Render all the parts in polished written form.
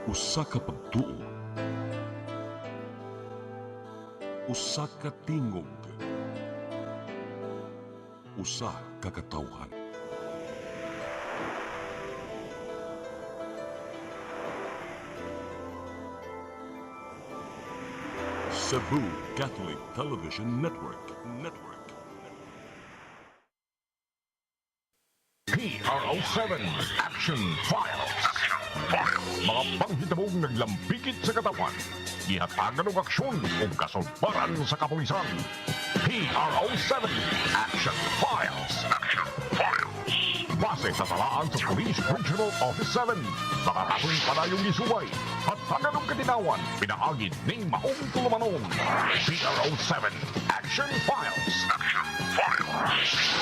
Usa ka pagtuo, usa ka tingog, usa ka katawhan. Cebu Catholic Television Network. PRO7 Action Files. Mga panghitabong naglambikit sa katawan. Ihatagan ng aksyon o kasulbaran sa kapulisan. PRO7 Action Files. Base sa talaan sa Police Regional Office 7. Nakatapong panayong isuway at taganong katinawan. Pinaagid ng maong tulumanon. PRO7 Action Files.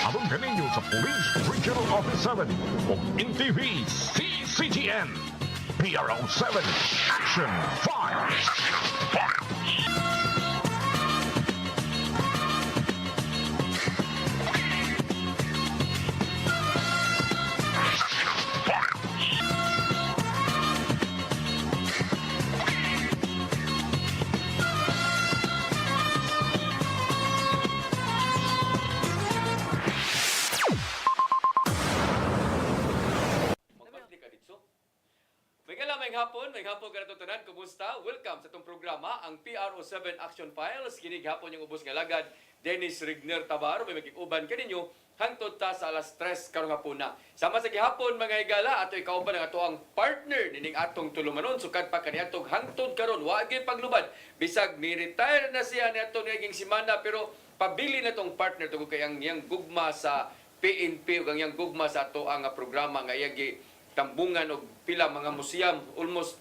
Abang kaninyo sa Police Regional Office 7 o NTV CCTN. PRO7 Action Files. May hapon ka natutunan. Kumusta? Welcome sa itong programa, ang PRO7 Action Files. Kinig hapon yung ubos nga lagad, Dennis Rigner Tabaro. May maging-uban ka ninyo, hangtod ta sa alas 3 karong hapon na. Sama sa gihapon, mga higala, ato ikauban ng ato ang partner nining atong tulumanon. Sukad pa kaniadtong hangtod karon wagi paglubad. Bisag mi-retire na siya niadtong naging simana, pero pabili na tong partner tungod kay ang yang gugma sa PNP ug ang yang gugma sa ato ang programa nga iyang tambungan og pila mga museum almost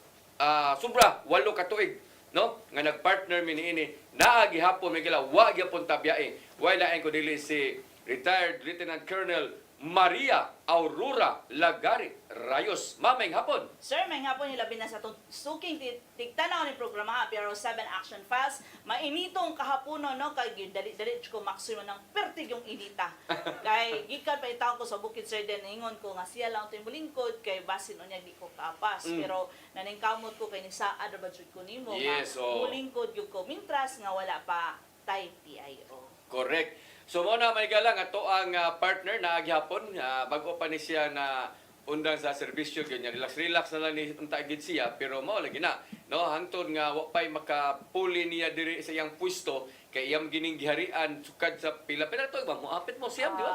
sobra 8 ka tuig, no, nga nagpartner mi niini naa gihapon may gila wa gyapon tabyae wala en ko dili si retired Lieutenant Colonel Maria Aurora Lagari Rayos. Mamayng hapon. Sir, may hapon yung labi na sa suking tigtanaw ni programa PRO7 Action Files. Mainitong kahapono, no? Kay dali ko maximum ng pertig yung inita. Kay gikan pa itaw ko sa Bukid Sir Den, ingon ko nga siya lang ito yung bulingkod, kay basin o niya di ko kapas. Pero naningkamot ko kay ni Saad Rabadjud ko nimo. Yes, oh. Bulingkod yung ko. Mintras nga wala pa tay PIO. Correct. So muna may galang ato ang partner na aghapon, bago pa ni siya na undang sa serbisyo ganyan, relax na lang ni unta gid siya, pero mao lagi na, no, hangtod nga wa pay makapuli niya diri sa iyang pwesto kay iyang gining giharian sukad sa pila to ba mo apit mo siyam, di ba?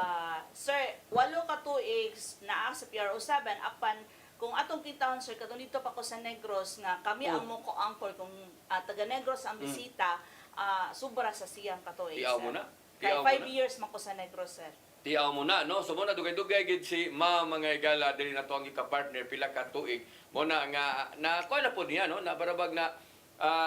Sir, 8 ka tuig naa sa PRO7 apan kung atong kitahon sir kadto dito pa ko sa Negros nga kami ang mo ko anchor kung taga Negros ang bisita, sobra sa siyang katuig. Tiaw mo na. Kay 5 years man ko sa Negros, sir. Tiaw mo na, no? So muna dugay-dugay gid si mga igala diri na to ang ika-partner pila ka tuig. Mo na nga na kuha na po niya, no? Na barabag na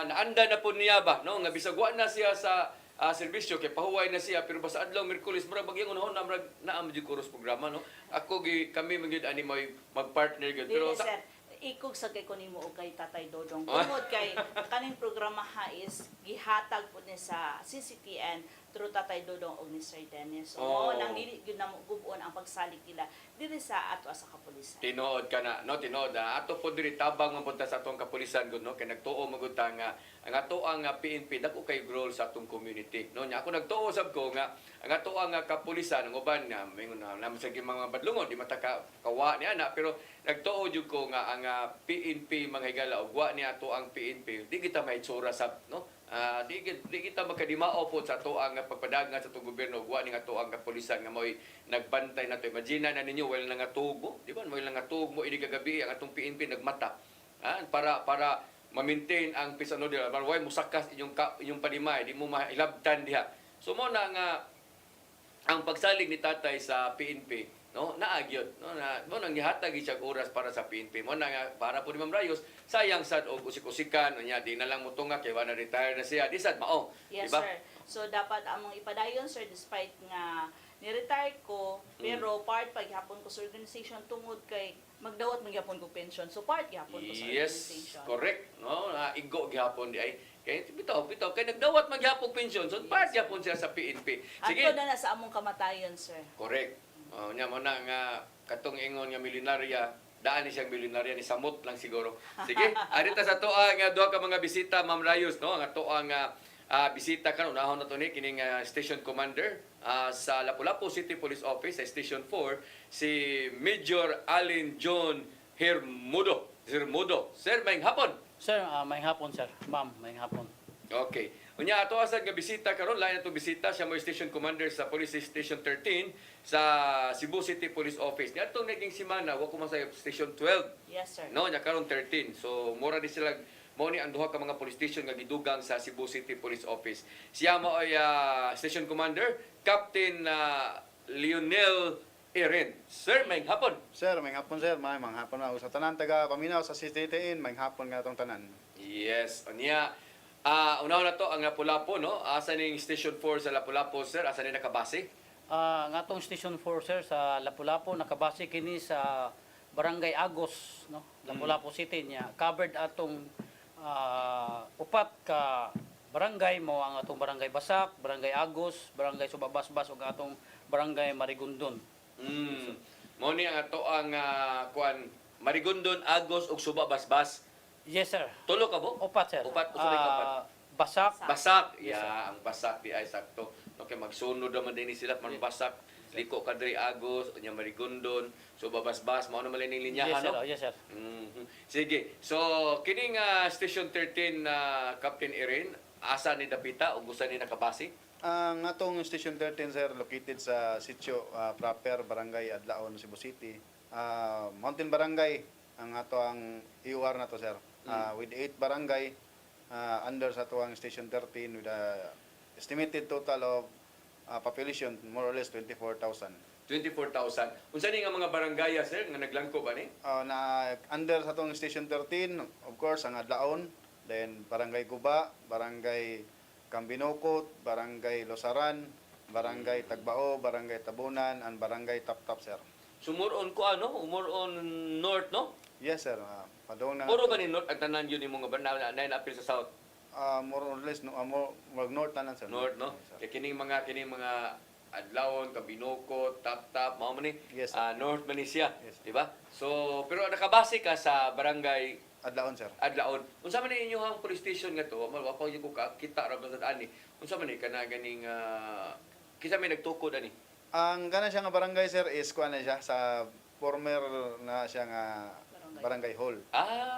naanda na po niya ba, no? Nga bisag wa na siya sa serbisyo kay pahuway na siya pero basta adlaw Miyerkules barabag yung unahon na am kuros programa, no? Kami magid ani mag-partner gid pero sir, ikog sa kay kunimo og kay Tatay Dodong. Tungod kay kaning programa ha is gihatag po ni sa CCTN through Tatay Dodong og ni Sir Dennis. So, nang dili gyud na gubon ang pagsalig nila diri sa ato sa kapulisan. Tinuod ka na, no? Tinuod na. Ato po diri tabang mapunta sa atong kapulisan gud, no? Kay nagtuo magud ta nga ang ato ang PNP dako kay role sa atong community, no? Nya ako nagtuo sab ko nga ang ato ang kapulisan ang uban nga mingon na sa mga badlungon di mata kawa ni ana, pero nagtuo jud ko nga ang PNP mga higala og wa ni ato ang PNP di kita maitsura sab, no? Di kita makadimao po sa ato ang pagpadagan sa itong gobyerno wa ni ato ang kapulisan nga mo'y nagbantay na to. Imagine na ninyo well nga tubo, di ba? Well nga tubo ini kagabi ang atong PNP nagmata. Para ma-maintain ang peace and order. Para way musakas inyong panimay, di mo mailabtan diha. So mo na nga ang pagsalig ni tatay sa PNP, no, naagyod, no, na mo nang gihatag siya oras para sa PNP mo na nga para po ni Ma'am Rayos sayang sad og usik-usikan nya di na lang mutunga kay wa na retire na siya di sad mao, yes, diba? Sir. So dapat among ipadayon sir despite nga ni-retire ko pero part paghapon ko sa organization tungod kay magdawat magyapon ko pension. So part gyapon ko sa organization. Yes, correct, no, igo gyapon di ay kay bitaw kay nagdawat magyapon pension. So part gyapon siya sa PNP. Sige. Ato na sa among kamatayon sir. Correct. Nya mo na nga katong ingon nga milyonarya daan ni siyang milyonarya ni samot lang siguro. Sige, adita sa to ang duha ka mga bisita Ma'am Rayos no, ang ato ang bisita karon unahon na to ni kining station commander sa Lapu-Lapu City Police Office sa Station 4 si Major Allen John Hermudo. Sir Mudo. Sir, maayong hapon. Sir, may hapon, sir. Ma'am, may hapon. Okay. Unya ato asad nga bisita karon lain ato bisita siya mo station commander sa Police Station 13 sa Cebu City Police Office. Niadtong naging semana wa ko man sa Station 12. Yes, sir. No, nya karon 13. So mura di sila mao ni ang duha ka mga police station nga gidugang sa Cebu City Police Office. Siya mo ay station commander Captain Lionel Erin. Sir, maayong hapon. Sir, may hapon sir, may hapon na sa tanan taga paminaw sa CTTN, may hapon nga tong tanan. Yes, unya una na to ang Lapu-Lapu no. Asa ning Station 4 sa Lapu-Lapu sir? Asa ni nakabase? Nga tong Station 4, sir, sa Lapu-Lapu, nakabase kini sa Barangay Agos, no? Lapu-Lapu City niya. Covered atong upat ka barangay mo ang atong Barangay Basak, Barangay Agos, Barangay Subabasbas ug atong Barangay Marigondon. Mao ni ang ato ang kuan Marigondon, Agos ug Subabasbas. Yes, sir. Tulo ka bo? Upat, sir. Upat, usa ka upat. Basak. Basak. Yes, sir. Ang Basak di ay sakto. Okay, magsunod naman din sila man Basak. Liko Kadri Agos, unya Marigondon, Subabasbas, mao naman ning linyahan Yes, sir. no. Yes, sir. Sige. So kining Station 13 Captain Erin, asa ni dapita ug gusto ni nakabase? Ang atong Station 13 sir located sa sitio proper Barangay Adlaon, Cebu City. Mountain Barangay ang ato ang EOR na to sir. With 8 barangay under sa ato ang Station 13 with a estimated total of population more or less 24,000. 24,000. Unsa ni nga mga barangay sir nga naglangko ba ni? Na under sa atong Station 13 of course ang Adlaon, then Barangay Guba, Barangay Cambinocot, Barangay Losaran, Barangay Tagbao, Barangay Tabunan, and Barangay Taptap, sir. Sumuron ko ano, umuron north no? Yes, sir. Padong na. Puro ba ni north ang tanan yun imong nga na apil sa south? More or less, no, more north na lang, sir. North no? Yes, sir. Kay kining mga Adlawon, Kabinoko, Tap-Tap, mao man ni Yes, sir. north man ni siya, Yes, di sir. ba? So pero nakabase ka sa barangay Adlaon, sir. Adlaon. Unsa man ni inyong police station nga to? Wa pa ko kita ra ba sa ani. Unsa man ni kana ganing kisa may nagtukod ani? Ang gana siya nga barangay, sir, is kuha na siya sa former na siya nga barangay hall.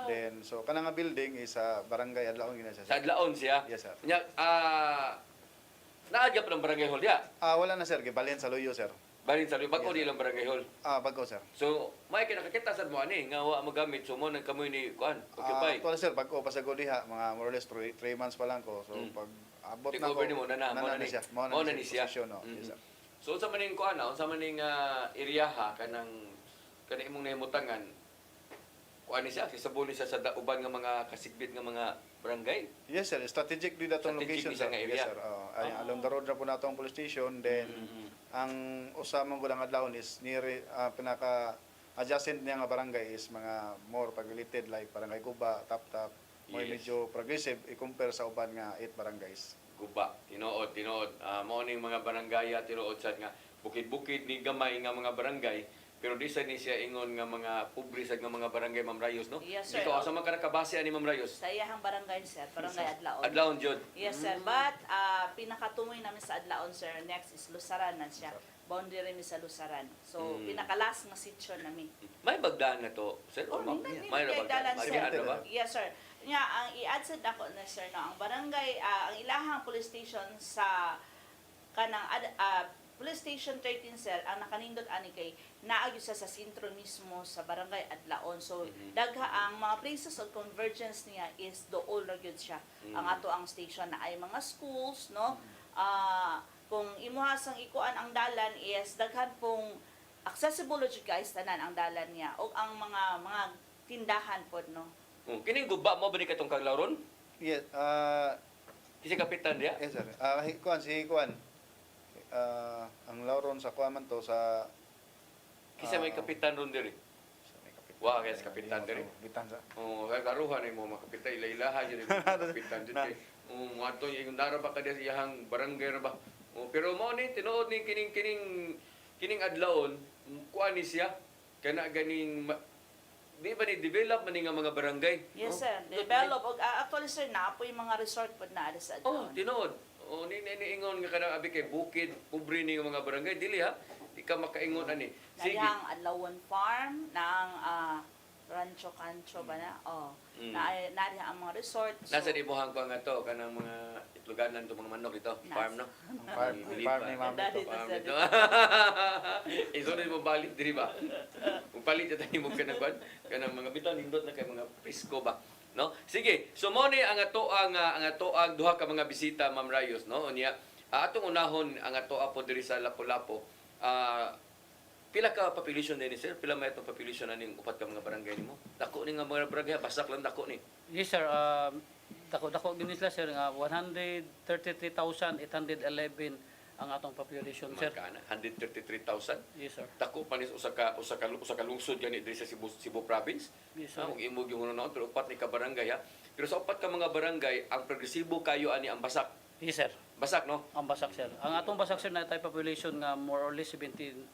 Then, so, kana nga building is sa barangay Adlaon gina siya, Sa sir. Adlaon siya. Yes, sir. Nya naadya pa ng barangay hall dia. Wala na, sir. Gibalhin sa Luyo, sir. Balin sa bag-o Yes, sir. nilang barangay hall. Bago, sir. So, may kinakakita sad mo ani nga wa magamit so mo nang kamoy ni kuan, occupy. Actually, sir, pag ko pasagod diha, mga more or less 3 months pa lang ko. So, pag abot Take na over ko, nimo na na ni. siya. Mao na ni siya. Posisyon, no? Yes, sir. So unsa man ning kuan, unsa man ning area ha kanang imong nahimutangan. Kuan ni siya, kisabuli siya sa uban nga mga kasigbit nga mga barangay. Yes, sir. Strategic din datong Strategic location, isa sir. nga area. Yes, sir. Along the road na po na itong police station. Then, ang usamang gulang adlaon is near, pinaka-adjacent niya nga barangay is mga more pag-related like Barangay Guba, Tap-Tap. May Yes. medyo progressive i-compare sa uban nga 8 barangays. Guba, tinuod. Mao ning mga barangay tinuod sad nga bukid-bukid ni gamay nga mga barangay. Pero di sa ni siya ingon nga mga pobre sad nga mga barangay Ma'am Rayos no? Yes, sir. Dito asa man ka nakabase ani Ma'am Rayos? Sa iyahang barangay, sir. Barangay Adlaon. Adlaon jud. Yes, sir. But, pinakatumoy namin sa Adlaon, sir. Next is Lusaran na siya. Boundary mi sa Lusaran. So, pinakalas nga sitio namin. May bagdaan na to, sir? Oh, May may bagdaan. dalan, May sir. bagdaan ba? Yes, sir. Nga, ang i-add sa dako na, sir, no, ang barangay, ang ilahang police station sa kanang police station 13, sir, ang nakanindot ani kay naagyo sa sentro mismo sa barangay Adlaon. So, dagha ang mga places of convergence niya is dool ra gyud siya. Ang ato ang station na ay mga schools, no? Kung imuhasang ikuan ang dalan is daghan pong accessible jud guys tanan ang dalan niya o ang mga tindahan pod, no? Kining guba mo ba ni katong kaglawron? Yes, Kasi kapitan diya? yes, sir. Si Kuan, ang lauron sa Kuan man to sa... Kisa may kapitan ron diri. Wa kaya sa kapitan diri. Kapitan sa... Kaya karuhan ay mo mga kapitan ila-ilaha jud yung kapitan diri. Ato yung dara ba kada iyang barangay ra ba? Pero mao ni tinuod ni kining adlawon, kuan ni siya kana ganing di ba ni develop man nga mga barangay? Yes, Oh, sir. Develop. Og, actually, sir, na po yung mga resort po na alis sa Oh, tinuod. Oh, niingon nga kanang abi kay bukid, pobre ni nga mga barangay dili ha. Di ka makaingon ani. Sige. Narihang Adlawan Farm, ng Rancho Cancho ba na? Oh. Mm. Nariha ang mga resort. So, Nasa dibuhang ko nga to kanang mga itluganan to mga manok dito, farm no. Farm, Believe farm ba? ni Ma'am Dali ito. to, Farm sir. ito. Isunod mo balik diri ba? Kung palit ta mo kanang kwan, kanang mga bitan nindot na kay mga presko ba. No? Sige, so mo ni ang ato ang duha ka mga bisita Ma'am Rayos no. Unya atong unahon ang ato po diri sa Lapu-Lapu. Pila ka population din ni sir? Pila may itong population aning upat ka mga barangay nimo? Dako ni nga mga barangay, basak lang dako ni. Yes, sir. Dako din sila, sir, nga 133,811 ang atong population, sir. Magkana 133,000. Yes, sir. Dako panis usa ka lungsod gani diri sa Cebu province. Yes, sir. Ang imog yung noon pero upat ni ka barangay ha. Pero sa upat ka mga barangay, ang progresibo kayo ani ang basak. Yes, sir. Basak no? Ang basak, sir. Ang atong basak, sir, na tayo population nga more or less 77,000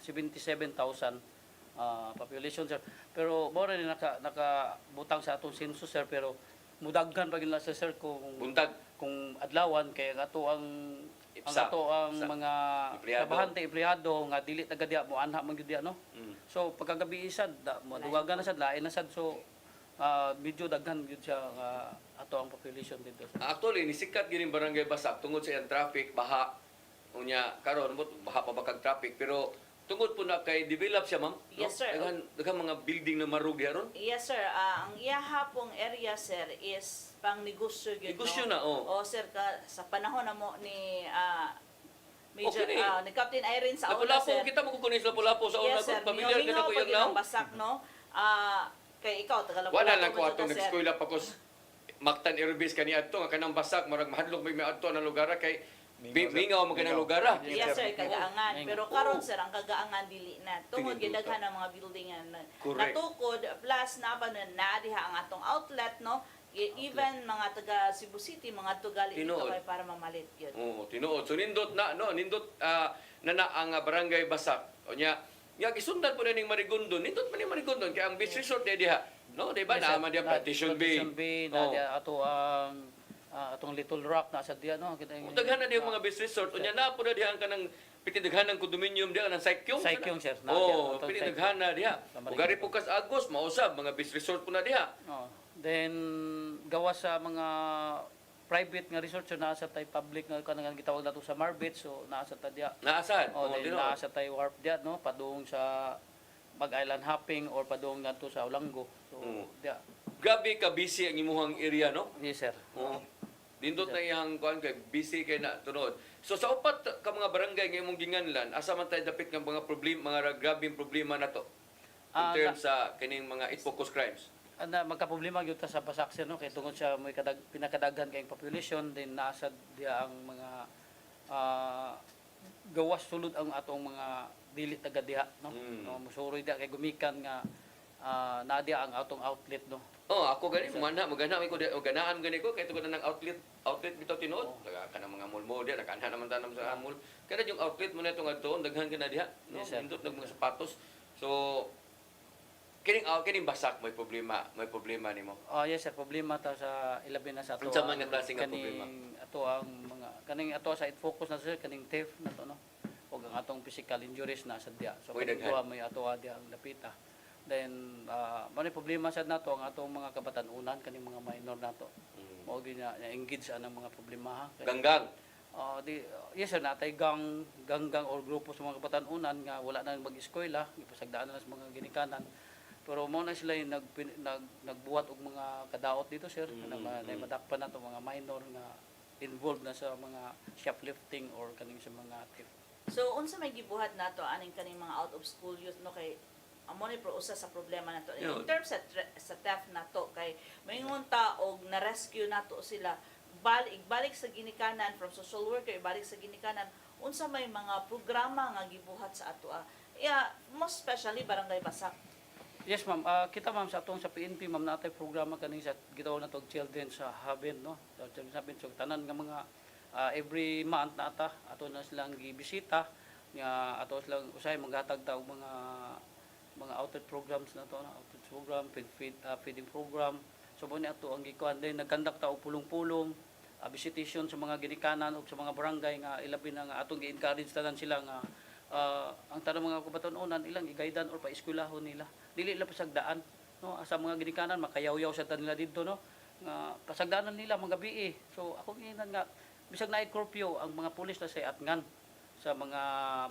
population, sir. Pero more rin nakabutang sa atong census, sir, pero mudaghan pa gina sa sir Buntag. kung adlawan kay ang ato ang Ipsa. ato ang Ipsa. mga Empleyado. trabahante empleyado nga dili taga diha mo anha man gyud diha, no. Mm. So pagkagabi sad madugagan na sad lain na sad, so medyo daghan gyud siya nga ato ang population dito, sir. Actually ni sikat gyud yung barangay basak tungod sa iyang traffic, baha. Unya karon mo baha pa ba kag traffic pero tungod po na kay develop siya ma'am. Yes, sir. Daghan mga building na marug diha ron. Yes, sir. Ang iyaha pong area, sir, is pang negosyo yun. Negosyo no? na, oh. Sir, sa panahon na mo ni Major, Okay, ni Captain Irene sa una, Lapu-Lapu sir. kita mo kukunin sa Lapu-Lapu sa una Yes, sir. ko pamilyar ka na Mingaw ko pag yung now. ilang basak, no? Kay ikaw, taga Lapu-Lapu. Wala lang ko mo atong dito, sir. nag-eskwela pa ko Mactan Aerobase kani adto nga kanang basak murag mahadlok may adto na lugar kay mingaw man kanang lugar. Yes, sir, kagaangan. Oo. Pero karon sir, ang kagaangan dili na. Tungod Tinindot gidaghan ng mga building na Correct. natukod, plus na pa na diha ang atong outlet, no? Even mga taga Cebu City, mga tugali dito Tinuod. kay para mamalit yun. Oo, tinuod. So nindot na no, nindot na ang barangay basak. O nya, gisundan po na ning Marigondon. Nindot man ni Marigondon kay ang beach resort diha. No, di ba? Yes, sir. Naama diha Na- Petition Bay. Petition Bay, Oo. na diya ato ang atong Little Rock na sa diya, no. Kita Daghan na diha mga beach resort. Unya na po na diha ang kanang pitidaghan ng condominium diha ng Saikyong. Saikyong, sir. Na Oo, diha, pitidaghan na diha. Sa Marigondon. Ugari po kas Agos mausab mga beach resort po na diha. Oh. Then gawa sa mga private nga resort, so naa sa tay public nga kanang gitawag nato sa Marbet, so naa sa ta diya. Naasan? Oh, Oo, then tinuod. naa sa tay wharf diya, no, padung sa mag-island hopping or padung ngadto sa Ulango. So diya. Grabe ka busy ang imuhang area, no? Yes, sir. Oo. Dindot na iyang kuan kay busy kay na tunod. So sa upat ka mga barangay nga imong ginganlan, asa man tayo dapit nga mga problema, mga grabing problema na to? In Ah, terms sa kining mga it-focus crimes. Ana magkaproblema gyud ta sa basak, sir, no, kay tungod sa may pinakadaghan kay population, then nasa diya ang mga gawas sulod ang atong mga dili taga diha, no. Mm. No, musuroy diha kay gumikan nga naa diya ang atong outlet, no. Oh, ako gani magana ko ganaan gani ko kay tugod na ng outlet bitaw tinuod. Daga ka ng mga mall diha, nakaanha naman tanam sa mall. Kada yung outlet mo na itong adto, daghan ka na diha, no? Yes, sir. Indot ng mga sapatos. So kining basak may problema nimo. Yes, sir, problema ta sa ilabi na sa ato. Unsa man nga klase nga problema? Ato ang mga kaning ato sa focus na sir kaning theft na to, no. Ug ang atong physical injuries na sa diya. So Uy, kung daghan. duha may ato diya ang lapita. Then man problema sad nato ang atong mga kabatan-unan kaning mga minor nato. Mao din na engage sa anang mga problema ha. Ganggang. Yes sir, natay ganggang or grupo sa mga kabatan-unan nga wala na mag-eskwela, ipasagdaan na sa mga ginikanan. Pero mo na sila yung nagbuhat og mga kadaot dito, sir. Na madakpan na to mga minor nga involved na sa mga shoplifting or kaning sa mga theft. So, unsa may gibuhat nato aning kaning mga out of school youth, no, kay amo ni pro usa sa problema nato in Yun. terms sa theft nato kay maingon ta og na-rescue nato sila balik sa ginikanan from social worker ibalik sa ginikanan unsa may mga programa nga gibuhat sa ato most especially barangay Basak. Yes, ma'am. Kita, ma'am, sa atong sa PNP, ma'am, natay programa kaning sa gitawag na tog children sa Haven, no. Sa children sa Haven, so tanan nga mga every month na ata ato na silang gibisita nga ato silang usay maghatag ta og mga outlet programs na to, no, outlet program, feeding program. So mo ni ato ang gikuan din nagkandak ta og pulong-pulong, visitation sa mga ginikanan ug sa mga barangay nga ilabi na nga atong gi-encourage tanan sila nga ang tanang mga kabatan-onan ilang igaydan or paeskwelahon nila. Dili la pasagdaan no sa mga ginikanan makayaw-yaw sa tan nila didto no nga pasagdanan nila mga gabi. So ako ginan nga bisag naay curfew ang mga pulis na sa atngan sa mga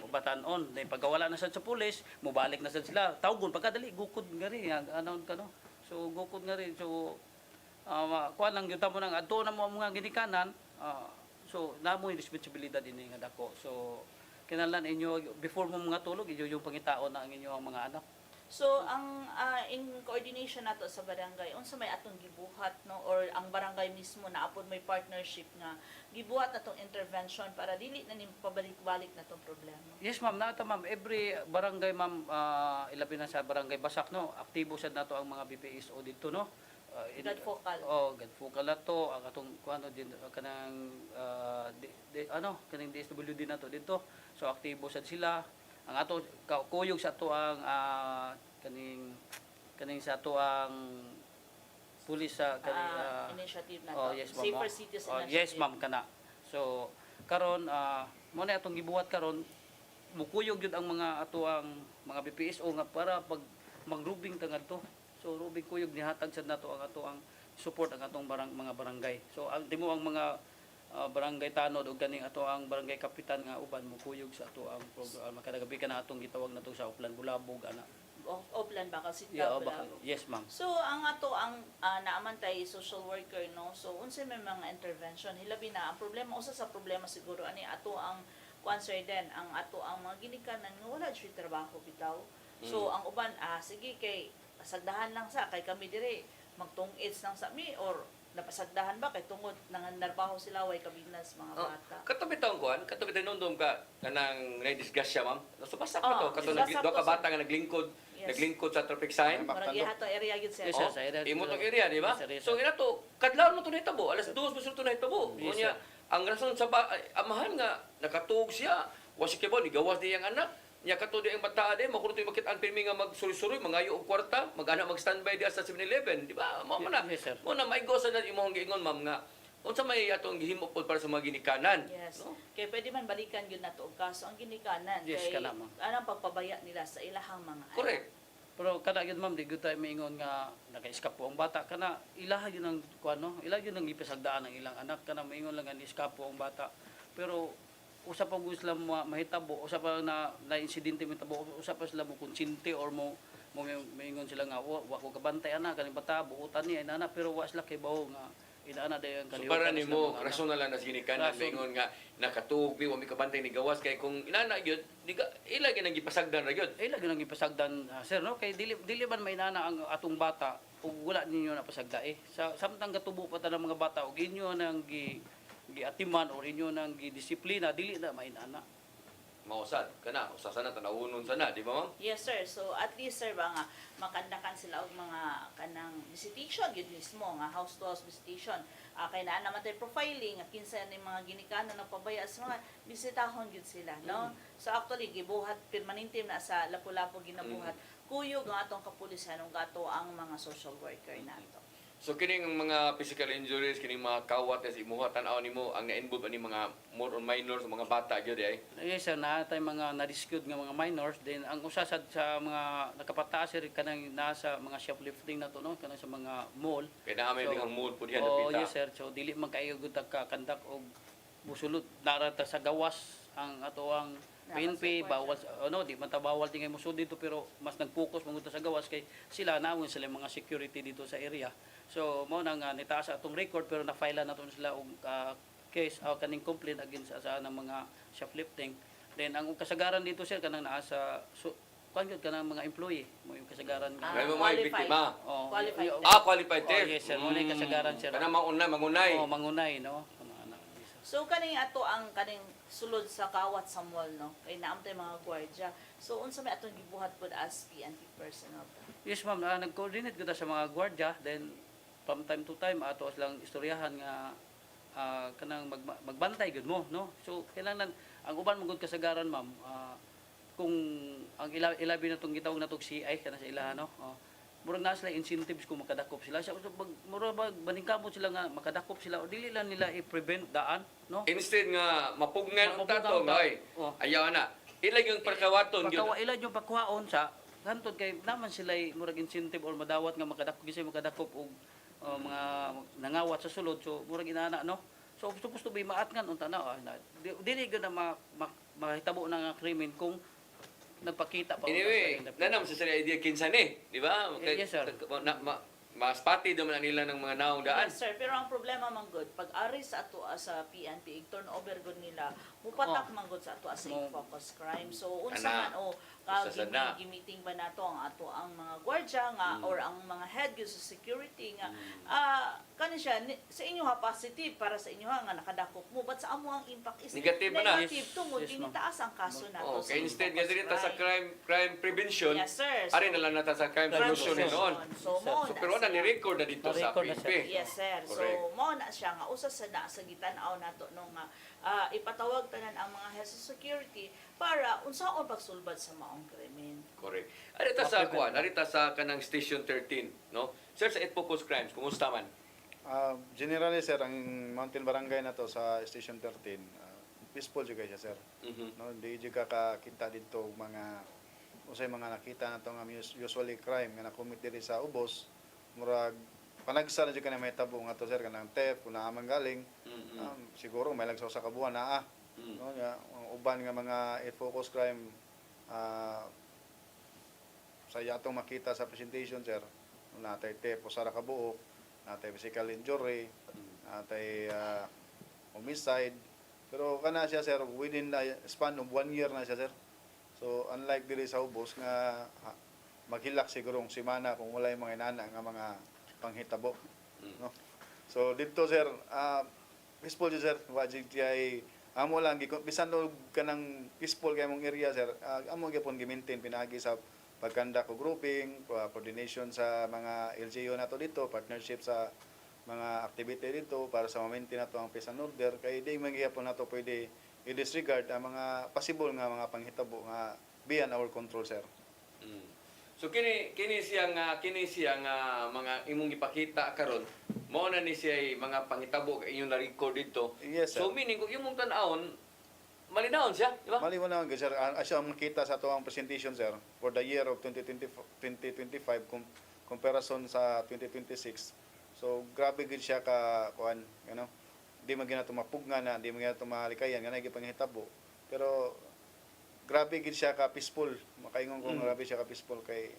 batanon dahil pagkawala na sad sa pulis mobalik na sad sila tawgon pagkadali gukod nga rin anon ka no so gukod nga rin so kuan lang gyud mo nang adto na mo ang mga ginikanan so namo yung responsibilidad ini nga dako so kinahanglan inyo before mo mga tulog inyo yung pangitaon na ang inyo ang mga anak. So ang in coordination nato sa barangay unsa may atong gibuhat no or ang barangay mismo na apod may partnership nga gibuhat natong intervention para dili na nim pabalik-balik natong problema. Yes ma'am, nato ma'am every barangay ma'am ilabi na sa barangay Basak no aktibo sad nato ang mga BPSO dito no. God focal. God focal na to ang atong kuano din kanang kanang DSWD nato dito. So aktibo sad sila. Ang ato kuyog sa ato ang kaning sa ato ang pulis sa initiative na oh, to. yes, ma'am, Safer Cities oh, Initiative. yes ma'am kana. So karon mo na atong gibuhat karon mukuyog gyud ang mga ato ang mga BPSO nga para pag magrubing tangad to. So rubing kuyog nihatag sad nato ang ato ang support ang atong mga barangay. So ang timo ang mga barangay tanod ug kaning ato ang barangay kapitan nga uban mo kuyog sa ato ang program makadagabi ka na atong gitawag nato sa Uplan Bulabog ana. Oplan baka si Yes ma'am. So ang ato ang naaman tay social worker no. So unsay may mga intervention hilabi na ang problema usa sa problema siguro ani ato ang cancer din ang ato ang mga ginikanan nga wala jud trabaho bitaw. So ang uban sige kay pasagdahan lang sa kay kami dire magtong-aids lang sa mi or napasagdahan ba kay tungod nanganarbaho sila way kabinas mga bata. Katabi taong kuan, katabi taong nondom ka kanang na-discuss siya ma'am. So basta ko to kato discuss do ka ako, bata nga naglingkod sa traffic sign. Murag ihato area gyud sir. Yes, sir, sa area. Imo tong area, di ba? Yes, sir, yes, So sir. ina to kadlaw mo to nahitabo, alas 2 mo to nahitabo. Yes, Unya ang rason sa amahan nga nakatuog siya, wasi kay ni gawas di ang anak. Nya kato di ang bata di makuno to makit-an pirmi nga magsuri-suri, mangayo og kwarta, magana mag-standby di sa 7-Eleven, di ba? Mo na. Yes, sir. Mo na maigo sa imong giingon ma'am nga unsa may atong gihimo pod para sa mga ginikanan. Yes. No? Kay pwede man balikan yun nato og kaso ang ginikanan Yes, kay kana, ma'am. anang pagpabaya nila sa ilahang mga anak. Correct. Pero kada gyud ma'am di gyud tayo maingon nga naka-eskapo ang bata kana ilaha yun ang kuano, ilaha yun ang ipasagdaan ng ilang anak kana maingon lang nga ni-eskapo ang bata. Pero usa pa gusto sila mahitabo, usa pa na insidente mahitabo, usa pa sila mo konsinte or mo maingon sila nga wa ko kabantay ana kaning bata buutan ni ana pero wa sila kay bawo nga inaana dayon So kaliwat. para nimo rason na lang na ginikanan Rason. maingon nga nakatuog wa mi kabantay ni gawas kay kung inana gyud di ka ila gyud gipasagdan ra gyud. Eh lagi nang ipasagdan sir no kay dili man mainana ang atong bata ug wala ninyo na pasagda sa samtang gatubo pa ta ng mga bata ug inyo nang giatiman or inyo nang gidisiplina dili na mainana. Mausad kana usa sana tanawunon sana di ba ma'am? Yes sir. So at least sir ba nga makandakan sila og mga kanang visitation gyud mismo nga house to house visitation. Kay naa naman tay profiling nga kinsa ni mga ginikanan nagpabaya sa mga bisitahon gyud sila no. So actually gibuhat permanente na sa Lapu-Lapu ginabuhat. Kuyog ang atong kapulisan ug ato ang mga social worker nato. So kining mga physical injuries kining mga kawat sa imuha tan-aw nimo ang na-involve ani mga more on minors mga bata gyud ay. Yes sir na tay mga na-rescued nga mga minors then ang usa sad sa mga nakapataas sir kanang nasa mga shoplifting na to no kanang sa mga mall. Kay naa may dihang mood pud diha Oh napita. yes sir so dili man kayo gud kandak og busulot narata sa gawas ang ato ang PNP bawal di man ta bawal tingay musud dito pero mas nag-focus man sa gawas kay sila naawon sila mga security dito sa area. So mo nang nitaas sa atong record pero na-file na naton sila og case kaning complaint against sa ng mga shoplifting. Then ang kasagaran dito sir kanang naa sa kuan gyud kanang mga employee mo yung kasagaran nga. May mga biktima. Qualified. Qualified theft. Yes sir mo na yung kasagaran sir. Kana mangunay. Oh mangunay no. So kaning ato ang kaning sulod sa kawat sa mall no kay naam tay mga gwardiya. So unsa may atong gibuhat pod as PNP personnel? Yes ma'am, nag-coordinate kita sa mga gwardiya then from time to time ato silang istoryahan nga kanang magbantay gud mo no. So kinahanglan ang uban mo gud kasagaran ma'am kung ang ilabi na tong gitawag natong CI kana sa ilaha no. murag na sila incentives kung makadakop sila. So, murag ba baningkamot sila nga makadakop sila o dili lang nila i-prevent daan, no? Instead nga mapugnan ang Mapugnan tato ang nga tato. ay. Oh. Ayaw na. Ilag yung pagkawaton gyud. Pagkawa ila yung pagkuhaon sa hantod kay naman sila murag incentive or madawat nga makadakop kasi makadakop og mga nangawat sa sulod. So murag inana no. So supposed to be maatngan unta na dili gyud na mahitabo na nga krimen kung nagpakita pa Anyway, nanam sa sila idea kinsa ni, di ba? Yes, sir. Mas pati naman nila ng mga naong daan. Yes, sir. Pero ang problema man good, pag ari sa ato sa PNP, turnover good nila, mupatak man good sa ato sa focus crime. So unsa Ana. man Usa sana. gimiting ba nato ang ato ang mga gwardiya nga or ang mga head gyud sa security nga kani siya sa inyo ha positive para sa inyo ha nga nakadakop mo, but sa amo ang impact is Negative na. negative tungod Yes, ma'am. ginitaas ang kaso nato. Okay, instead nga focus dili ta sa crime. crime prevention, Yes, sir. ari na lang nata sa crime Crime solution solution. noon. So mo So pero na ni-record na dito sa Na-record na siya. PNP. Yes, sir. So, Correct. mo na siya nga usa sa na sa gitanaw nato nung ipatawag tanan ang mga health security para unsaon pagsulbad sa maong krimen. Correct. Arita sa kuan, arita sa kanang Station 13, no? Sir, sa It Focus Crimes, kumusta man? Generally, sir, ang Mountain Barangay na to sa Station 13, peaceful juga siya, sir. Mhm. No, di juga kakita dito mga usay mga nakita na to nga usually crime nga na-commit diri sa ubos, murag panagsa na juga na may tabo nga to, sir, kanang theft kung naamang galing. Mhm. Siguro may lagsaw sa kabuan na no, nga, ang uban nga mga focus crime sa yatong makita sa presentation, sir, natay theft o sara kabuok, natay physical injury, natay homicide, pero kana siya, sir, within the span of 1 year na siya, sir. So unlike diri sa ubos nga maghilak sigurong semana kung wala yung mga inana nga mga panghitabo, no? So dito, sir, peaceful siya, sir. Wajig ay amo lang bisan og kanang peaceful kay mong area, sir. Amo gyapon gi-maintain pinagi sa pagkanda ko grouping, coordination sa mga LGU nato dito, partnership sa mga activity dito para sa ma-maintain nato ang peace and order kay di man gyapon nato pwede i-disregard ang mga possible nga mga panghitabo nga beyond our control, sir. Mm. So kini siyang mga imong ipakita karon, mao na ni siya mga pangitabo kay inyong na-record dito. Yes, sir. So meaning kung imong tan-awon malinawon siya, di ba? Mali mo na, sir, asya ang makita sa tuwang presentation, sir, for the year of 2025 comparison sa 2026. So, grabe gid siya ka, kuan, you know, di man gina mapugna na, di man gina malikayan, nga nagipangihitabo. Pero, grabe gid siya ka peaceful. Makaingon ko, grabe siya ka peaceful kay,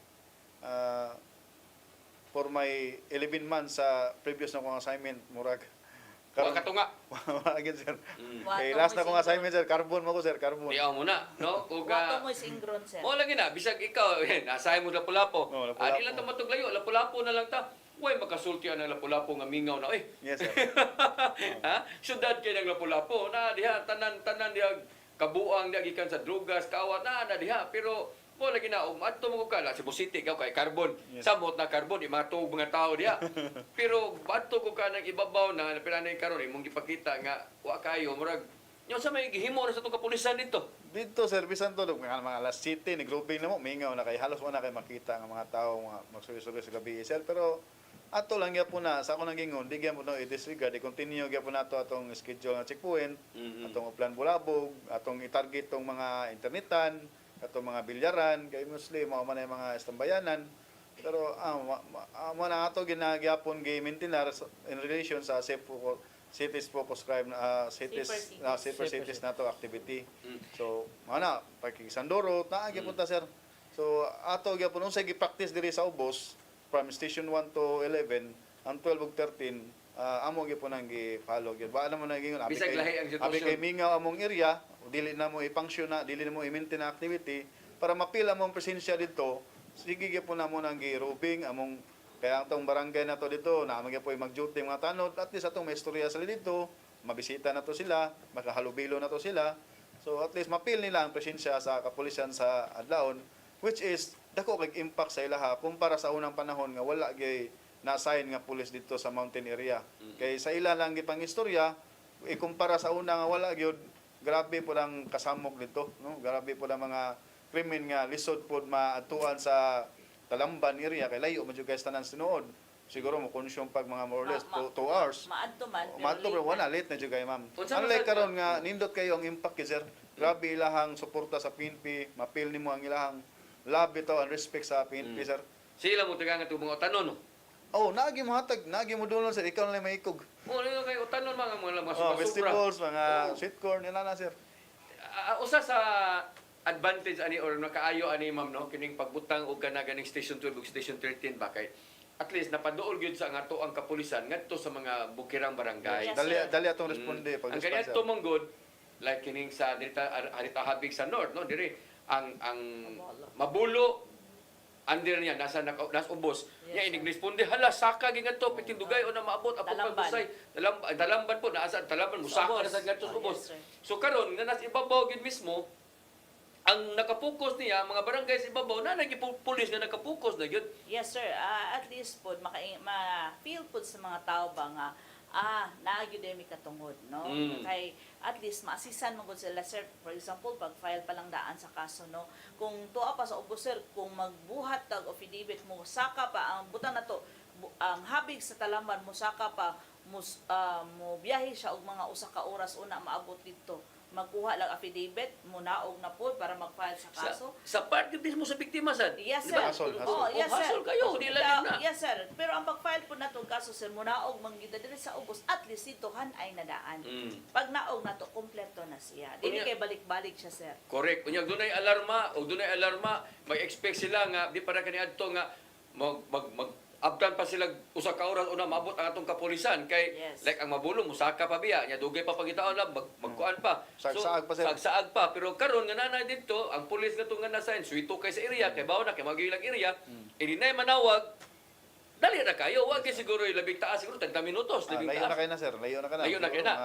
for my 11 months sa previous na kong assignment, murag, Wa katunga. Wala gid, sir. Mm. Kay last na kong assignment, sir, carbon mo ko, sir, carbon. Di mo na, no? Kung Wato mo is ingron, sir. mo lagi na, bisag ikaw, nasahay mo Lapu-Lapu. Oo, Lapu-Lapu. Di lang ta matuglayo, Lapu-Lapu na lang ta. Uy, makasulti ang Lapu-Lapu nga mingaw na, Yes, sir. ha? Syudad kay ng Lapu-Lapu na diha tanan diha kabuang diha gikan sa drugas, kaawat na diha, pero mo lagi na adto mo ka sa City ka kay carbon. Yes. Samot na carbon imatog mga tao diha. Pero adto ko ka nang ibabaw na pinanay karon imong gipakita nga wa kayo murag nyo sa may gihimo na sa itong kapulisan dito. Dito, servisan to, mga alas 7, ni grouping na mo, mingaw na kay halos wala kay makita ng mga tao nga magsuyo-suyo sa gabi, sir. Pero ato lang gyapon na sa ako nang gingon, di gyapon no i-disregard, i-continue gyapon nato atong schedule nga checkpoint, atong plan bulabog, atong i-target tong mga internetan, atong mga bilyaran, kay mostly mao man ay mga istambayanan. Pero mo na ato ginagyapon gi-maintain in relation sa cities focus crime safer cities nato activity. So mana pakisandoro ta gyapon ta, sir. So ato gyapon unsay gi-practice diri sa ubos from station 1 to 11 ang 12 ug 13 amo gyapon ang gi-follow gyud. Ba naman naging Bisag lahi ang sitwasyon. abi kay mingaw among area, dili na mo i-function na, dili na mo i-maintain na activity para mapila mong presensya dito. Sige gyapon na mo nang gi-robing among kaya ang tong barangay na to dito, naman po mag-duty mga tanod, at least atong may istorya sila dito, mabisita na to sila, makahalubilo na to sila. So at least mapil nila ang presensya sa kapulisan sa adlaon, which is dako kay impact sa ilaha kumpara sa unang panahon nga wala gyud na-assign nga pulis dito sa mountain area. Kay sa ila lang gipang istorya, ikumpara sa una nga wala gyud, grabe po lang kasamok dito, no? Grabe po lang mga krimen nga lisod pod maatuan sa Talamban area kay layo man jud guys tanan sinuod. Siguro mo consume pag mga more or less 2 hours. Maadto man. pero Maadto late bro, wala na. late na jud kay ma'am. Unsa man Unlike sa- karon nga nindot kayo ang impact kay sir. Grabe ilahang suporta sa PNP, mapil nimo ang ilahang love ito and respect sa PNP sir. Sila mo tagang itong mga utanon, no? Oh, naagi mo hatag, naagi mo dulon sir, ikaw na lang maikog. O, ano kayo utanon mga Oh, supra-supra. festivals, mga Oh. sweet corn, yan na sir. Usa sa advantage ani or nakaayo ani ma'am no kining pagbutang og kana ganing station 12 ug station 13 ba kay at least napaduol gyud sa nga ang kapulisan ngadto sa mga bukirang barangay. Yes, Dali sir. dali atong responde pag Ang kanya tumong like kining sa Harita Habig sa North no diri ang Mabulo under niya nasa ubos niya Yes, inig responde hala saka gingadto pitindugay o na maabot apo Dalamban. pagusay dalamban po naasa dalamban musaka Ubos. na sa ngadto sa Oh, ubos. yes, sir. So karon nga nasa ibabaw gid mismo ang nakapokus niya mga barangay sa ibabaw na pulis nga nakapokus na gyud. Yes sir, at least po ma-feel po sa mga tao ba nga naagyo din mi katungod, no? Mm. Kay at least maasisan mo gud sila sir. For example, pag file pa lang daan sa kaso, no? Kung tuwa pa sa ubos sir, kung magbuhat tag affidavit mo saka pa ang butang nato ang habig sa Talamban mo saka pa mo biyahe siya og mga usa ka oras una maabot dito. Magkuha lang affidavit, munaog na po para mag-file sa kaso. Sa part gid mismo sa biktima sad. Yes, Di ba? sir. Hasol, Oh, yes, sir. Hasol kayo, di lang na. Yes, sir. Pero ang pag-file po na itong kaso, sir, munaog manggida dili sa ubos, at least itohan ay nadaan. Mm. Pag naog na to, kompleto na siya. Dili Unya- kay balik-balik siya, sir. Correct. Unya dunay alarma, mag-expect sila nga di para kaniadto nga abtan pa sila usa ka oras una maabot ang atong kapulisan kay Yes. like ang Mabulo musaka pa biya nya dugay pa pagitaon lang magkuan pa. Sagsaag pa, sir. Sagsaag pa pero karon nga nanay dito ang pulis nga tunga na sign suito kay sa area kay bawo na kay magilang area ininay manawag dali na kayo wag kay siguro labing taas siguro tag 10 minutos labing Layo na taas. kayo na sir, layo na ka na. Layo na kayo na.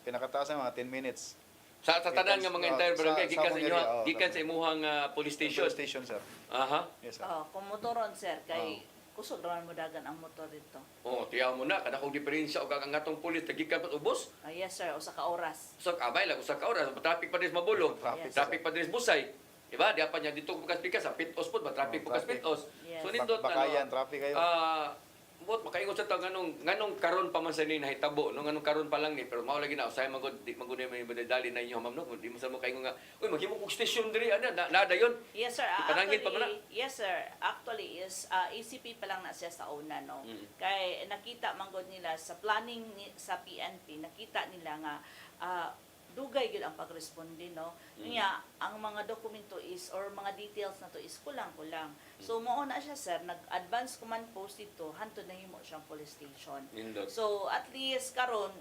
Pinakataas na mga 10 minutes. Sa tanan nga mga entire barangay gikan sa mong inyo area, oo. gikan sa imuhang police station. Police station sir. Aha. Yes sir. Kung motoron, sir, kay kusog naman mo dagan ang motor dito. Oh, tiyaw mo na kada kong diferensya og ang atong pulis tagikan pat ubos. Yes, sir, usa ka oras. So abay lang usa ka oras, traffic pa din sa Mabulo. Traffic, Traffic pa din sa Busay. Diba? Di pa niya dito bukas-bikas sa Pitos po, traffic Oh, bukas traffic. Pitos. Yes. So nindot na Bakayan, traffic kayo. bot makaingon sa tao nganong karon pa man sa ni nahitabo no nganong karon pa lang ni pero mao lagi na usay magod di magud may dali na inyo ma'am no di mo sa mo kaingon nga uy maghimo kog station diri ana nada yon. Yes, sir. Ipanangin pa man na. Yes, sir. Actually, is ACP pa lang na siya sa una, no? Mm. Kay nakita manggod nila sa planning sa PNP, nakita nila nga dugay gyud ang pagresponde, no? Nga ang mga dokumento is or mga details na to is kulang-kulang. So mao na siya, sir, nag-advance command post dito hantod na himo siyang police station. Nindot. So at least karon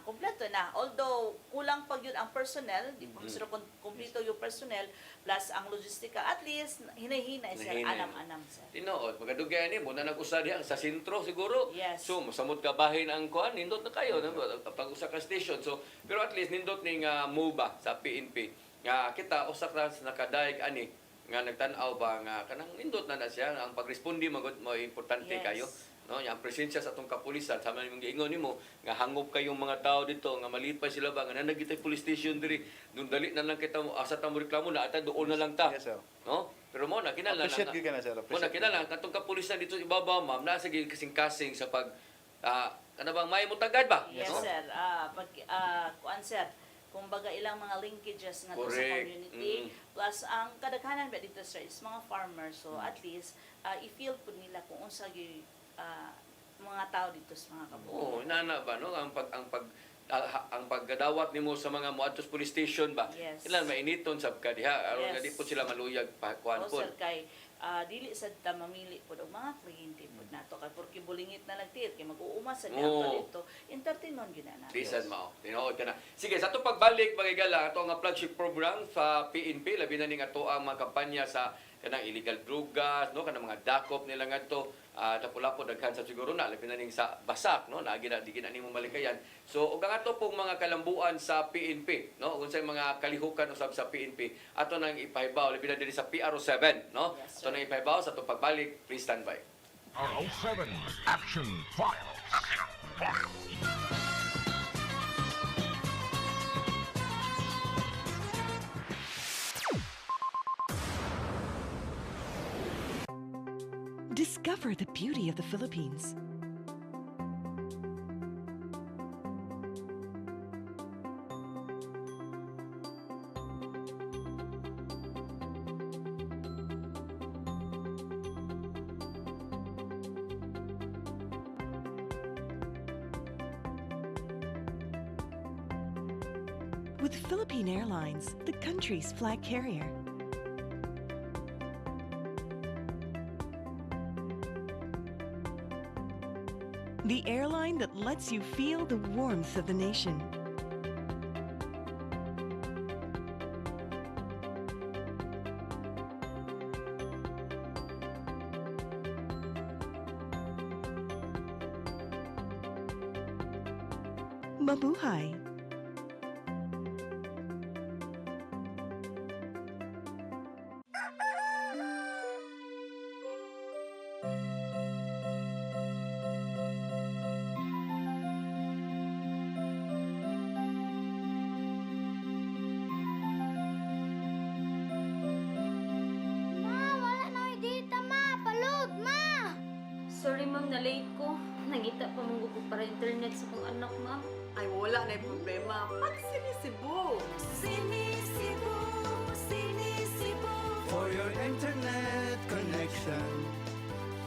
kompleto na. Although kulang pa yun ang personnel, di pa sila kumpleto yung personnel plus ang logistika, at least hinay-hinay sir, Hinahinay. anam-anam sir. Tinuod, magadugay ni mo na nag-usa diha sa sentro siguro. Yes. So mosamot ka bahin ang kuan nindot na kayo pag usa ka station. So pero at least nindot ning MOBA sa PNP. Nga kita usa ka nakadaig ani nga nagtan-aw ba nga kanang nindot na siya ang pagresponde magud mo importante Yes. kayo. No, yang presensya sa atong kapulisan sama nimong giingon nimo nga hangop kayong mga tao dito nga malipay sila ba nga nanagitay police station diri dun dali na lang kita mo asa ta mo reklamo na ata doon na lang ta. Yes sir. No? Pero mo na kinala Appreciate gyud ka na sir. mo Appreciate. nakilala katong kapulisan dito sa ibabaw ma'am nasa gid kasing-kasing sa pag kana bang may mutagad ba? Yes No? sir. Kuan sir, kumbaga ilang mga linkages nga to sa Correct. community plus ang kadaghanan ba dito sir is mga farmers, so at least i-feel po nila kung unsa gyud mga tao dito sa mga kabuo. Oo, inana ba no ang paggadawat nimo sa mga moadtos police station ba? Yes. Ilan mainiton sab ka diha aron Yes. nga di po sila maluyag pa kuan O po. sir, kay dili sad ta mamili po og mga kliyente po nato kay porke bulingit na nagtiit kay mag-uuma sa Oo. diha dito entertainon gyud na. Bisan mao. Tinuod ka na. Sige, sa atong pagbalik magigala ato nga flagship program sa PNP labi na ning ato ang mga kampanya sa kanang illegal drugs no kanang mga dakop nila ngadto Lapu-Lapu daghan sa siguro na labi na ning sa Basak no naagi na di gina nimo malikayan. So ug ang ato pong mga kalambuan sa PNP no unsay mga kalihukan usab sa PNP ato nang ipahibaw labi na diri sa PRO7 no. Yes, Ato nang ipahibaw sa atong pagbalik. Please stand by. RO7 Action Files. Discover the beauty of the Philippines. With Philippine Airlines, the country's flag carrier. The airline that lets you feel the warmth of the nation. Mabuhay! Ma, wala na yung data, ma. Palud, ma. Sorry ma'am, na late ko. Nangita pa mong gusto para internet sa kong anak, ma'am. Ay, wala na yung problema. Pag sinisibo. Sinisibo, sinisibo. For your internet connection,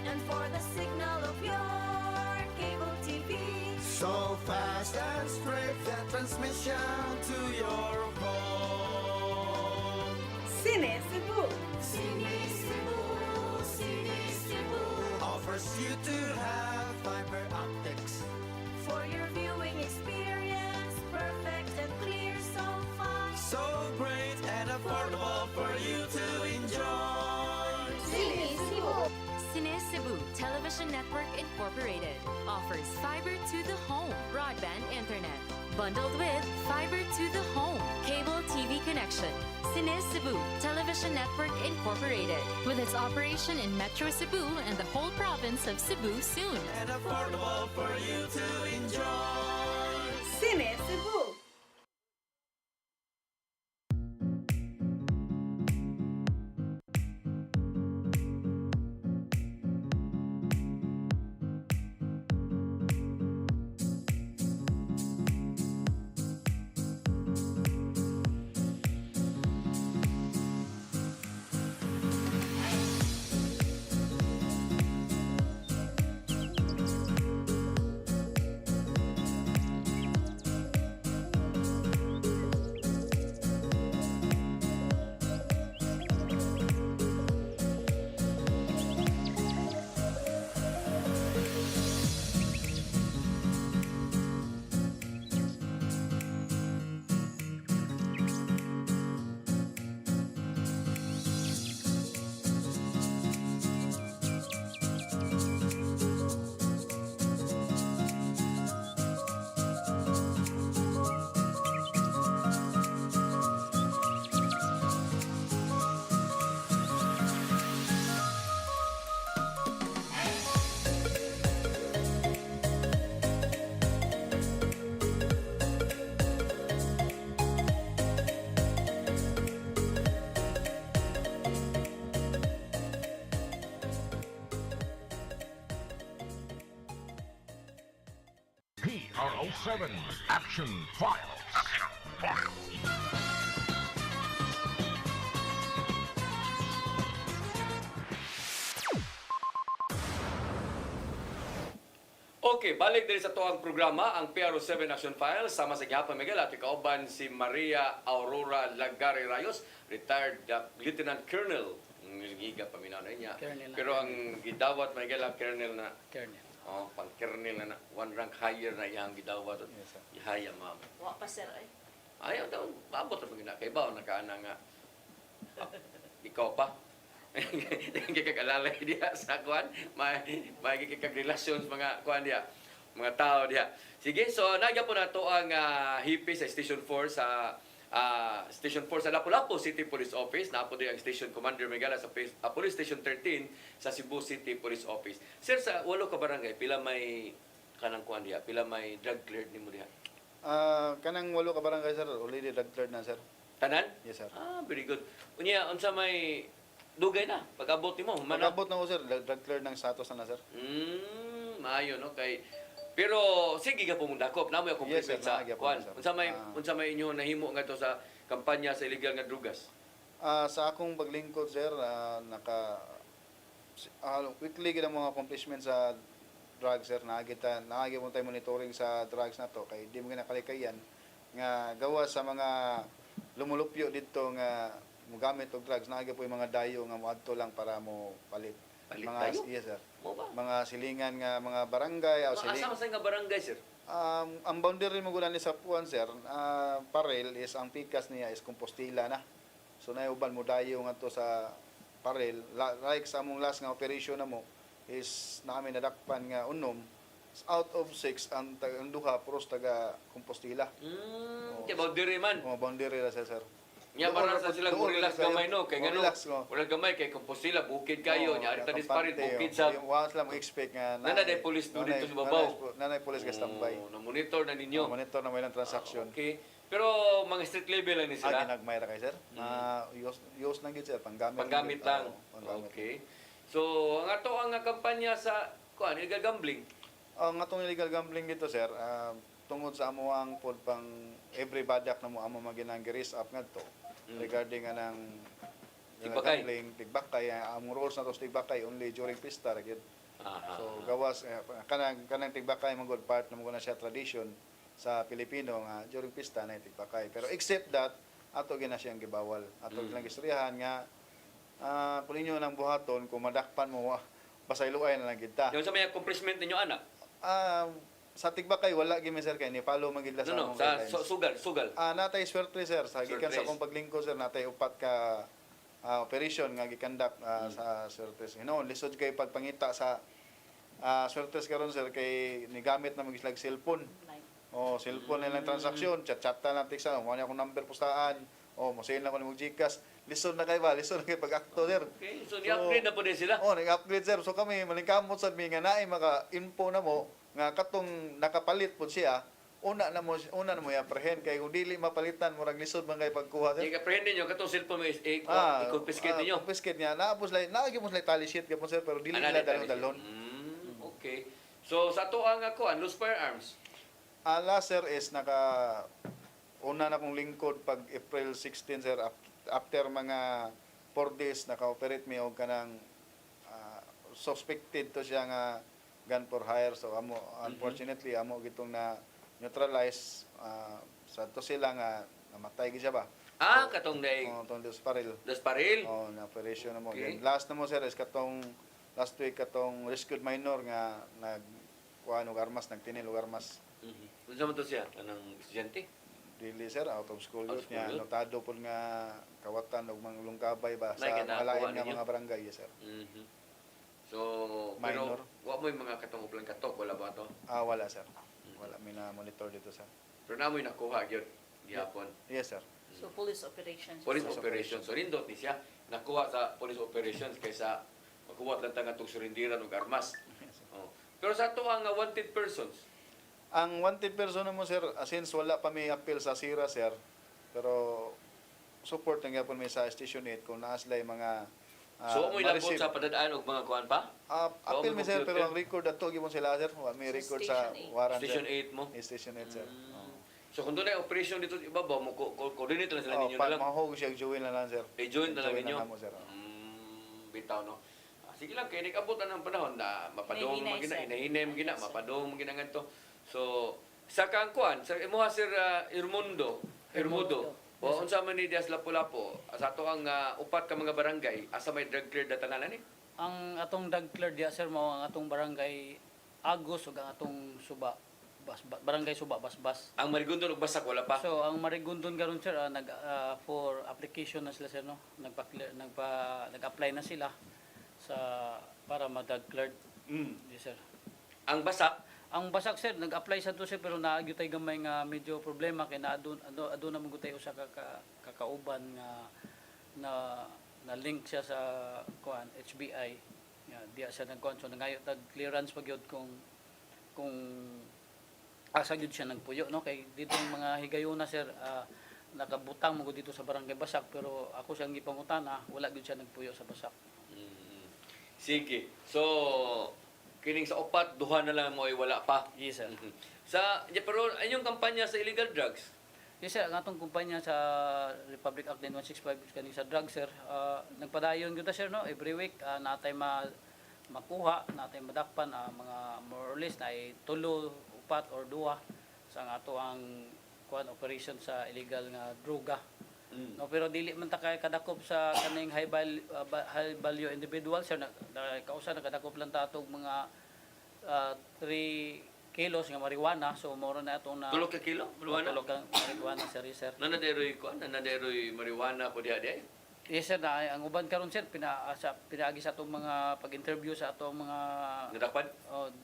And for the signal of your cable TV. so fast and straight that transmission to your phone. Sinisibo. Sinisibo, sinisibo. Offers you to have fiber optics. For your viewing experience, perfect and clear so far. So great and affordable for you to enjoy. Sinisibo. Cine Cebu Television Network Incorporated offers fiber to the home broadband internet bundled with fiber to the home cable TV connection. Cine Cebu Television Network Incorporated with its operation in Metro Cebu and the whole province of Cebu soon. And affordable for you to enjoy. Sinisibo. PRO7 Action Files. Okay, balik din sa tuwang programa ang PRO7 Action Files sama sa gihapon Miguel at ikauban si Maria Aurora Lagari Rayos, retired Lieutenant Colonel. Giga paminaw na niya. Colonel. Pero ang gidawat Miguel ang Colonel na Colonel. oh, pang Colonel na one rank higher na iyang gidawat. Yes, sir. Ihaya ma'am. Wa pa sir ay. Ayaw daw, maabot na pag nakaibaw, nakaana nga. Ikaw pa. Kikakalala diya sa kuan, may kikagrelasyon mga kuan diya, mga tao diya. Sige, so nagya po nato ang hipi sa Station 4 sa Station 4 sa Lapu-Lapu City Police Office. Napo din ang Station Commander Megala sa Police Station 13 sa Cebu City Police Office. Sir, sa walo ka barangay, pila may kanang kuan diya, pila may drug cleared nimo diha? Kanang walo ka barangay, sir, already drug cleared na, sir. Tanan? Yes, sir. Ah, very good. Unya, unsa may dugay na pag-abot nimo man. Pag-abot na ko sir, drug cleared ng status na sir. Maayo no kay pero sige ka pumundakop namo yung Yes, sir, compliment sa naagya po, kuan. sir. Unsa may inyo nahimo ngadto sa kampanya sa illegal nga drugas? Sa akong paglingkod sir, weekly gid ang mga accomplishments sa drugs sir. Naagi mo tayo monitoring sa drugs na to kay di mo ginakalikayan nga gawa sa mga lumulupyo dito nga mugamit og drugs. Naagi po yung mga dayo nga moadto lang para mo palit. Palit Mga dayo? yes sir. Mo ba? Mga silingan nga mga barangay o Asa sa nga barangay sir? ang boundary mo gulan ni sa Puan sir, Parel is ang pikas niya is Compostela na. So naiuban mo dayo nga to sa Parel. Like sa among last nga operation na mo is namin nadakpan nga unom out of 6 ang duha puros taga Compostela. Kay boundary man. Mga boundary ra sir. Nya para sa silang relax gamay no kay ngano. Relax ko. Wala gamay kay Compostela bukid kayo nya arita disparit bukid sa yung once lang expect nga Nanay police do dito sa babaw. Nanay police ka standby. Na monitor na ninyo. Monitor na may lang transaction. Okay. Pero mga street level lang ni sila. Ginagmay ra kay sir. Use lang gid sir panggamit. Panggamit lang. Panggamit. Okay. So, ang ato ang kampanya sa kuan illegal gambling. Ang atong illegal gambling dito sir, tungod sa amo ang pod pang every badak na mo amo maginang giris up ngadto regarding anang Tigbakay. gambling, tigbakay, ang rules na to sa tigbakay only during pista ra gid. Aha. So gawas kanang tigbakay man good part na mo na siya tradition sa Pilipino nga during pista na tigbakay. Pero except that ato gina siyang gibawal. Ato lang istoryahan nga kung inyo nang buhaton kung madakpan mo pasayloay na lang gid ta. Yung sa may accomplishment ninyo anak. Sa tigbakay wala gyud sir kay ni follow man gid la sa No, among sa guidelines. sugal. Natay swerte sir sa gikan sa Swerte. akong paglingkod sir natay upat ka operation nga gikandak sa Swertes. Lisod kay pagpangita sa Swertes karon sir kay nigamit na magislag cellphone. Cellphone na lang transaksyon, chat-chat na lang tiksa, mo niya akong number pustaan. Mo sale na ko ni Gcash. Lisod na kay pag-akto sir. Okay, so ni-upgrade na po din sila. Nag-upgrade sir. So kami malingkamot sad mi nga naay maka-info na mo nga katong nakapalit po siya, una na mo i-apprehend kay kung dili mapalitan murag lisod man kay pagkuha sir. I-apprehend ninyo katong cellphone mo i-confiscate ninyo. Confiscate niya. Naagi mo sila tally sheet kapon sir pero dili nila dalon-dalon. Okay. So sa to ang kuan loose firearms. Last sir is una na kong lingkod pag April 16 sir after mga 4 days naka-operate mi og kanang suspected to siya nga gun for hire. So unfortunately amo gitong na neutralize sa to sila nga namatay gid siya ba. Katong day. Tong Desparil. Desparil. Na operation na mo. Okay. Then last na mo sir is katong last week katong rescued minor nga kuha og armas nagtinil og armas. Unsa man to siya? Anang estudyante? Dili sir out of school Out of youth niya school youth? notado pud nga kawatan og mga lungkabay ba sa Like, mga lain nakuha nga ninyo? mga barangay yes, sir. So, Minor. pero wa mo yung mga katong uplang katok wala ba to? Wala sir. Wala mi na monitor dito sir. Pero namoy nakuha gyud gihapon. Yes sir. So police operations. Police operations. So nindot ni siya nakuha sa police operations kaysa magkuha lang tanga tong surindiran og armas. Pero sa to ang wanted persons. Ang wanted person mo sir, since wala pa may appeal sa SIRA sir, pero support nga po may sa Station 8 kung naas lay mga So mo ilabot sa padadaan og mga kuan pa? appeal mi sir, computer? pero ang record ato gibon sila sir, may So, record sa Station 8. warrant Station sir. 8 mo. Station 8 sir. So kung doon ay operation dito sa ibabaw mo coordinate lang sila ninyo na lang. Mahog siya join na lang sir. I-join na lang Join ninyo. mo sir. Bitaw no. Sige lang kay nikabot na ng panahon na mapadong Hinahinay, magina sir. inahinay magina mapadong magina ngadto. So sa kangkuan sa imuha sir Irmundo. O unsa man ni Dias Lapu-Lapu sa ato ang upat ka mga barangay asa may drug cleared na tanan ani? Ang atong drug clear diya sir mao ang atong barangay Agos ug ang atong Suba barangay Suba Basbas. Ang Marigondon ug Basak wala pa. So ang Marigondon karon sir for application na sila sir no. Nag-apply na sila sa para ma-drug cleared. Yes sir. Ang Basak Ang Basak sir nag-apply sa to sir pero naagyo tay gamay nga medyo problema kay naadun na mo gutay usa ka kakauban nga na link siya sa kuan HBI. Diya siya nagkuan so nangayo tag clearance pa gyud kung asa gyud siya nagpuyo no kay dito mga higayuna sir nakabutang mo dito sa Barangay Basak, pero ako siyang gipangutana, wala gyud siya nagpuyo sa Basak. Sige. So, kining sa upat, duha na lang mo ay wala pa. Yes, sir. Pero anyong kampanya sa illegal drugs? Yes, sir. Ang atong kumpanya sa Republic Act 9165 kaning sa drug, sir, nagpadayon gyud ta, sir, no? Every week natay makuha, natay madakpan mga more or less na ay tulo, upat or duha sa ato ang operation sa illegal nga droga. No, pero dili man ta kay kadakop sa kaning high value individual, sir. Kausa nakadakop lang ta atong mga 3 kilos nga marijuana. So moro na atong na 3 ka kilo marijuana? 3 ka marijuana, sir. Nanaderoy marijuana po diha. Yes, sir. Ang uban karon, sir, pinaagi sa atong mga pag-interview sa atong mga Nadakpan?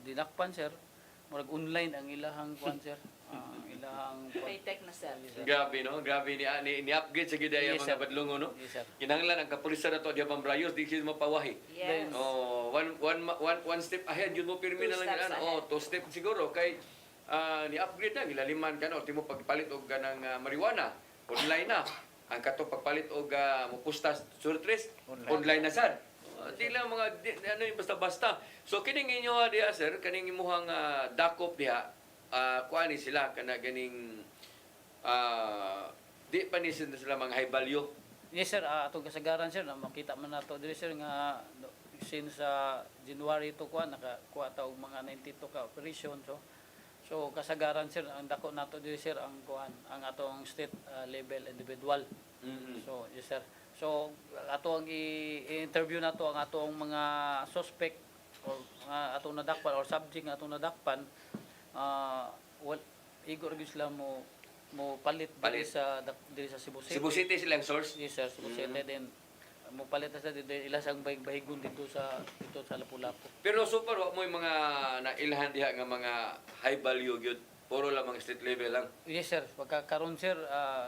dinakpan, sir. Murag online ang ilahang kuan, sir. Ilahang High-tech na, sir. Grabe, no? Grabe ni-upgrade sa gidaya Yes, mga sir. badlongo, no? Yes, sir. Kinahanglan ang kapulisan na to diha Pambrayos, di siya mapawahi. Yes. One step ahead yun mo pirmi na Two lang steps yan. ahead. 2 step siguro kay ni-upgrade na gilaliman ka no, timo pagpalit og ganang marijuana, online na. Ang kato pagpalit og mupustas surtres, online na sad. Di lang mga ano yung basta-basta. So kining inyo diha, sir, kaning imuhang dakop diha, kuani sila kana ganing di pa ni sila mga high value. Yes, sir. Atong kasagaran, sir, na makita man nato diri, sir, nga since January to kuan nakakuha ta og mga 92 ka operation. So kasagaran, sir, ang dako nato diri, sir, ang kuan ang atong state level individual. So yes, sir. So ato ang i-interview nato ang atong mga suspect or atong nadakpan or subject nga atong nadakpan, igor gyud sila mo palit diri sa Cebu City. Cebu City silang source. Yes, sir. Cebu City. Then mo palit sa dito ilasang bahigon dito sa Lapu-Lapu. Pero super wa mo yung mga nailhan diha nga mga high value gyud. Puro lang mga state level lang. Yes, sir. Pagkakaroon, sir,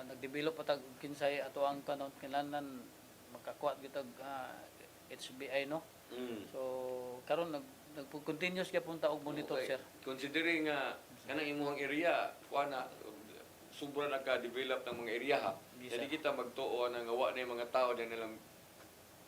nag-develop pa tag kinsay ato ang kanon kinahanglan makakuha gyud HBI, no? So karon nag-continuous gyud punta og monitor, Okay. sir. Considering kanang imuhang area, kuana sobra naka-develop ng mga area ha. Yes, Jadi sir. kita magtuo na nga wa na yung mga tao na nilang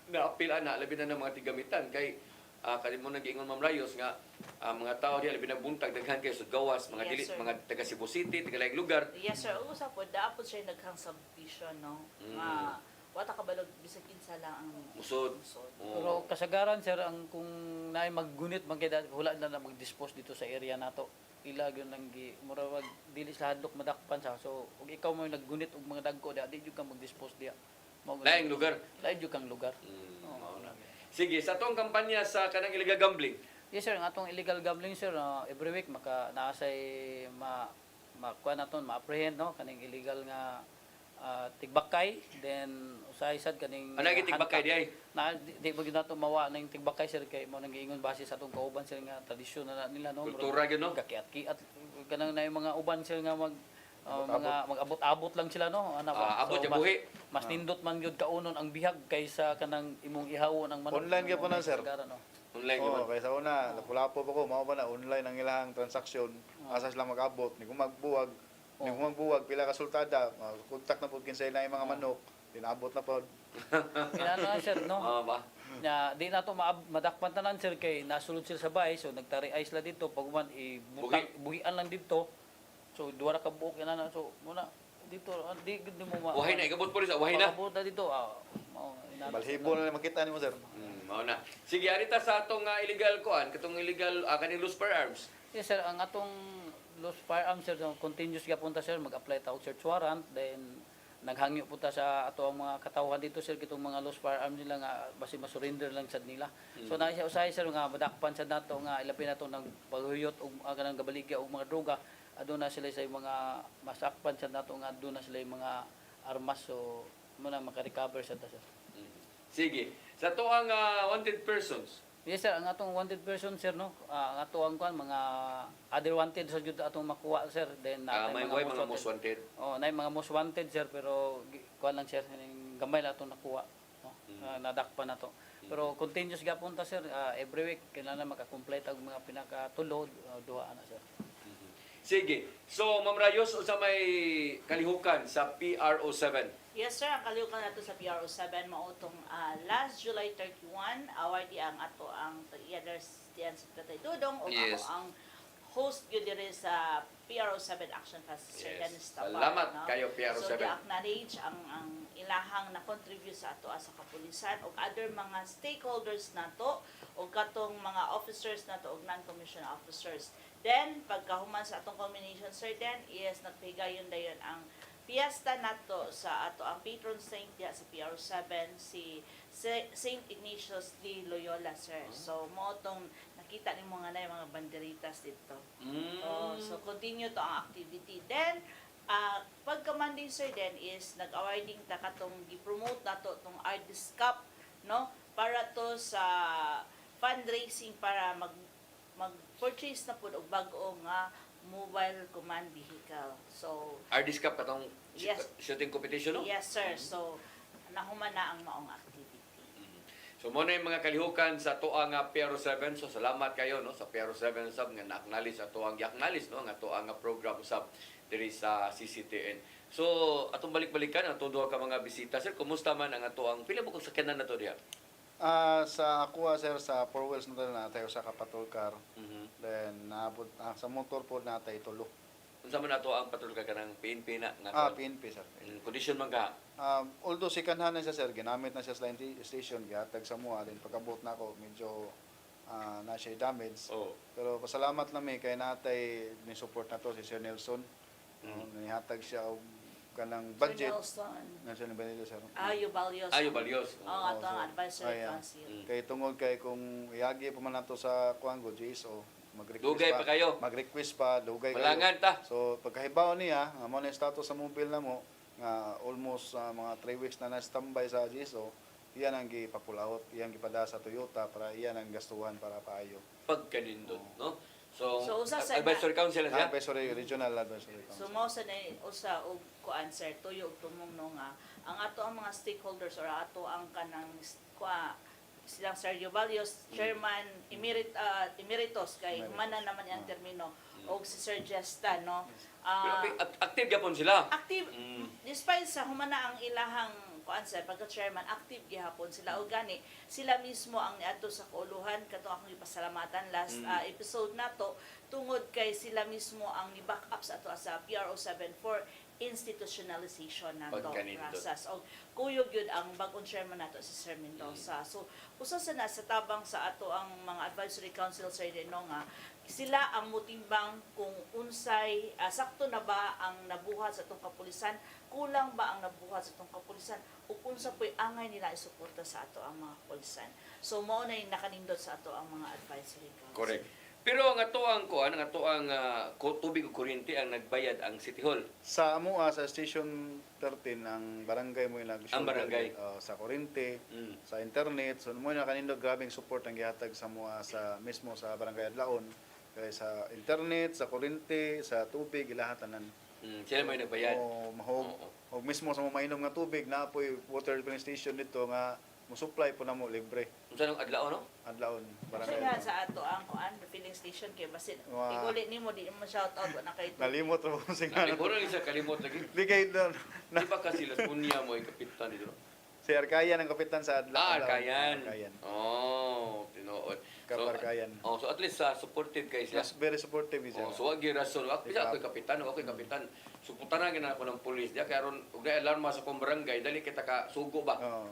naapil na labi na ng mga tigamitan kay kadi mo nag-ingon Ma'am Rayos nga mga tao diha labi na buntag daghan kayo sa gawas, mga Yes, dili sir. mga taga Cebu City, taga laing lugar. Yes, sir. Usa po, daapod siya naghang subdivision, no? Nga, wata ka balog, bisag kinsa lang ang Musod. Pero kasagaran, sir, ang kung naay maggunit man kay wala na mag-dispose dito sa area nato. Ila gyud nang murawag dili sa hadlok madakpan sa. So ug ikaw mo naggunit og mga dagko di jud ka mag-dispose diha. Laing lugar. Lain jud kang lugar. Mao na. Sige, sa tong kampanya sa kanang illegal gambling. Yes, sir, ang atong illegal gambling, sir, every week naasay makuha naton ma-apprehend, no, kaning illegal nga tigbakay, then usay sad kaning Ano yung tigbakay di ay? Di ba gyud nato mawa ning tigbakay, sir, kay mo nang giingon base sa atong kauban, sir, nga tradisyon na nila, no. Kultura gyud, no? Kakiat-kiat kanang na yung mga uban, sir, nga mga mag-abot-abot lang sila, no. Abot ya mas- buhi. Mas nindot man gyud kaunon ang bihag kaysa kanang imong ihawon ang manok. Online gyud po na, sir. Kasagaran, no. Online Oo, gyud. kaysa una, Lapu-Lapu pa ko, mao ba na online ang ilang transaksyon, asa sila mag-abot, ni kung magbuwag, pila ka sultada, kontak na po kinsa ilang mga manok, dinabot na po. Inano na, sir, no. Ba? Na di nato madakpan tanan, sir, kay nasulod sila sa bahay, so nagtari-ay sila dito pag man buhian lang dito. So duwa ra ka buok inana, so muna dito di mo Wahay na igabot pulis, wahay na. Abot na dito. Balhibo na lang makita nimo, sir. Mao na. Sige, arita sa atong illegal kuan, katong illegal kaning loose firearms. Yes, sir, ang atong lost firearms, sir, continuous gyapon ta, sir, mag-apply ta og search warrant, then naghangyo po ta sa ato ang mga katawhan dito, sir, kitong mga lost firearms nila nga basi masurrender lang sad nila. So na siya usahay, sir, nga madakpan sad nato nga ilapin nato ng paghuyot og kanang gabaligya og mga droga. Aduna sila sa mga masakpan sad nato nga aduna sila mga armas, so muna maka-recover sad ta, sir. Sige. Sa to ang wanted persons. Yes, sir, ang atong wanted person, sir, no, ang ato ang kuan mga other wanted sa jud atong makuha, sir, then May mga most wanted. nay mga most wanted, sir, pero kuan lang, sir, ning gamay la atong nakuha, no, nadakpan na to. Pero continuous gapon ta, sir, every week kinahanglan maka-complete ang mga pinakatulod, duha na, sir. Sige. So, Ma'am Rayos, sa may kalihukan sa PRO7. Yes sir, ang kalihukan nato sa PRO7 mautong last July 31 award ang ato ang others diyan sa Tatay Dudong o Yes. ako ang host gyud diri sa PRO7 Action Fest Sir Yes. Dennis Tabar. Salamat kayo, PRO7. So di-acknowledge ang ilahang na contribute sa ato sa kapulisan ug other mga stakeholders nato o katong mga officers nato ug non-commissioned officers. Then pagkahuman sa atong culmination sir then is nagpahigayon dayon ang fiesta nato sa ato ang patron saint diya sa PRO7 si Saint Ignatius de Loyola sir. So mo tong nakita ni mga na mga banderitas dito. So continue to ang activity. Then pagka Monday sir then is nag-awarding ta katong gi-promote nato tong Artist Cup no para to sa fundraising para mag-purchase na pud og bag-o nga mobile command vehicle. So Artist Cup katong Yes. shooting competition, no? yes sir. So nahuman na ang maong activity. So mo na yung mga kalihukan sa tuang PRO7. So salamat kayo no sa PRO7 sab nga na-acknowledge sa tuang gi-acknowledge no nga tuang program sab diri sa CCTN. So atong balik-balikan ang duha ka mga bisita sir. Kumusta man ang atuang pila mo kung sakyanan na to diha? Sa ako sir sa four wheels na tayo sa patrol car. Then naabot sa motor po natay tulo. Unsa man ato ang patrol ka kanang PNP na nga PNP sir. condition man ka? Although second hand na siya sir, ginamit na siya sa line station, gihatag sa mua, then pagkabot na ako medyo na siya damage. Oh. Pero pasalamat lang may kay natay ni support na to si Sir Nelson. Nihatag siya og kanang budget. Sir Nelson. Nelson Benito sir. Ayo Balyos. Ayo Balyos. ato ang advisory ayan. council. Kay tungod kay kung iagi pa man nato sa kuan go GSO, mag-request Dugay pa kayo. Mag-request pa, dugay Malangan ta. So pagkahibaw niya, mo na status sa mobile na mo nga almost mga 3 weeks na na-standby sa GSO, iyan ang gipapulaot, iyan gipada sa Toyota para iyan ang gastuhan para paayo. Pagkanindot, no? So, usa sa advisory council siya. Advisory, regional advisory So council. mo sa na usa og kuan sir tuyo og tumong nga ang ato ang mga stakeholders or ato ang kanang silang Sergio Balyos, Chairman Emeritus kay humana naman ang termino og si Sir Jesta no. Pero active gyapon sila. Active despite sa humana ang ilahang kuan sir pagka chairman active gihapon sila o gani sila mismo ang niadto sa kauluhan kato akong ipasalamatan last episode nato tungod kay sila mismo ang ni-back up sa ato sa PRO7 for institutionalization nato process o kuyog yun ang bagong chairman nato si Sir Mendoza. So usa sa nasa tabang sa ato ang mga advisory council sir no nga sila ang mutimbang kung unsay sakto na ba ang nabuhat sa itong kapulisan, kulang ba ang nabuhat sa itong kapulisan, o unsa po'y angay nila isuporta sa ato ang mga kapulisan. So mao na yung nakanindot sa ato ang mga advisory council. Correct. Pero ang ato ang kuan, ang ato ang tubig ug kuryente ang nagbayad ang City Hall. Sa amua sa Station 13 ang barangay mo yung Ang barangay. sa kuryente, sa internet, so mo na kanindot grabing support ang gihatag sa mua sa mismo sa barangay Adlaon. Kaya sa internet, sa kuryente, sa tubig, ilahatanan. Sila may nagbayad. Mahog. O mismo sa mga mainom nga tubig, na po'y water filling station dito nga mo-supply po na mo libre. Unsa nang adlaw no? Adlaon, Kasi barangay. nga sa ato ang kuan filling station kay basin Wow. igulit nimo di mo shout out na kay Nalimot ra po sing ano. Siguro isa kalimot lagi. Di kay doon. Di ba kasi Las Punya mo ay kapitan dito? Si Arcayan ang kapitan sa Adlaon. Arcayan. Arcayan. Oh, tinuod. Arcayan. So at least supportive kay sila. Yes, very supportive siya. So wag gyud rason. Ako bisa ako'y kapitan, ako'y kapitan. Suportahan na ako ng pulis. Diya kaya ron ug alarma sa kong barangay dali kita ka sugo ba. Oo.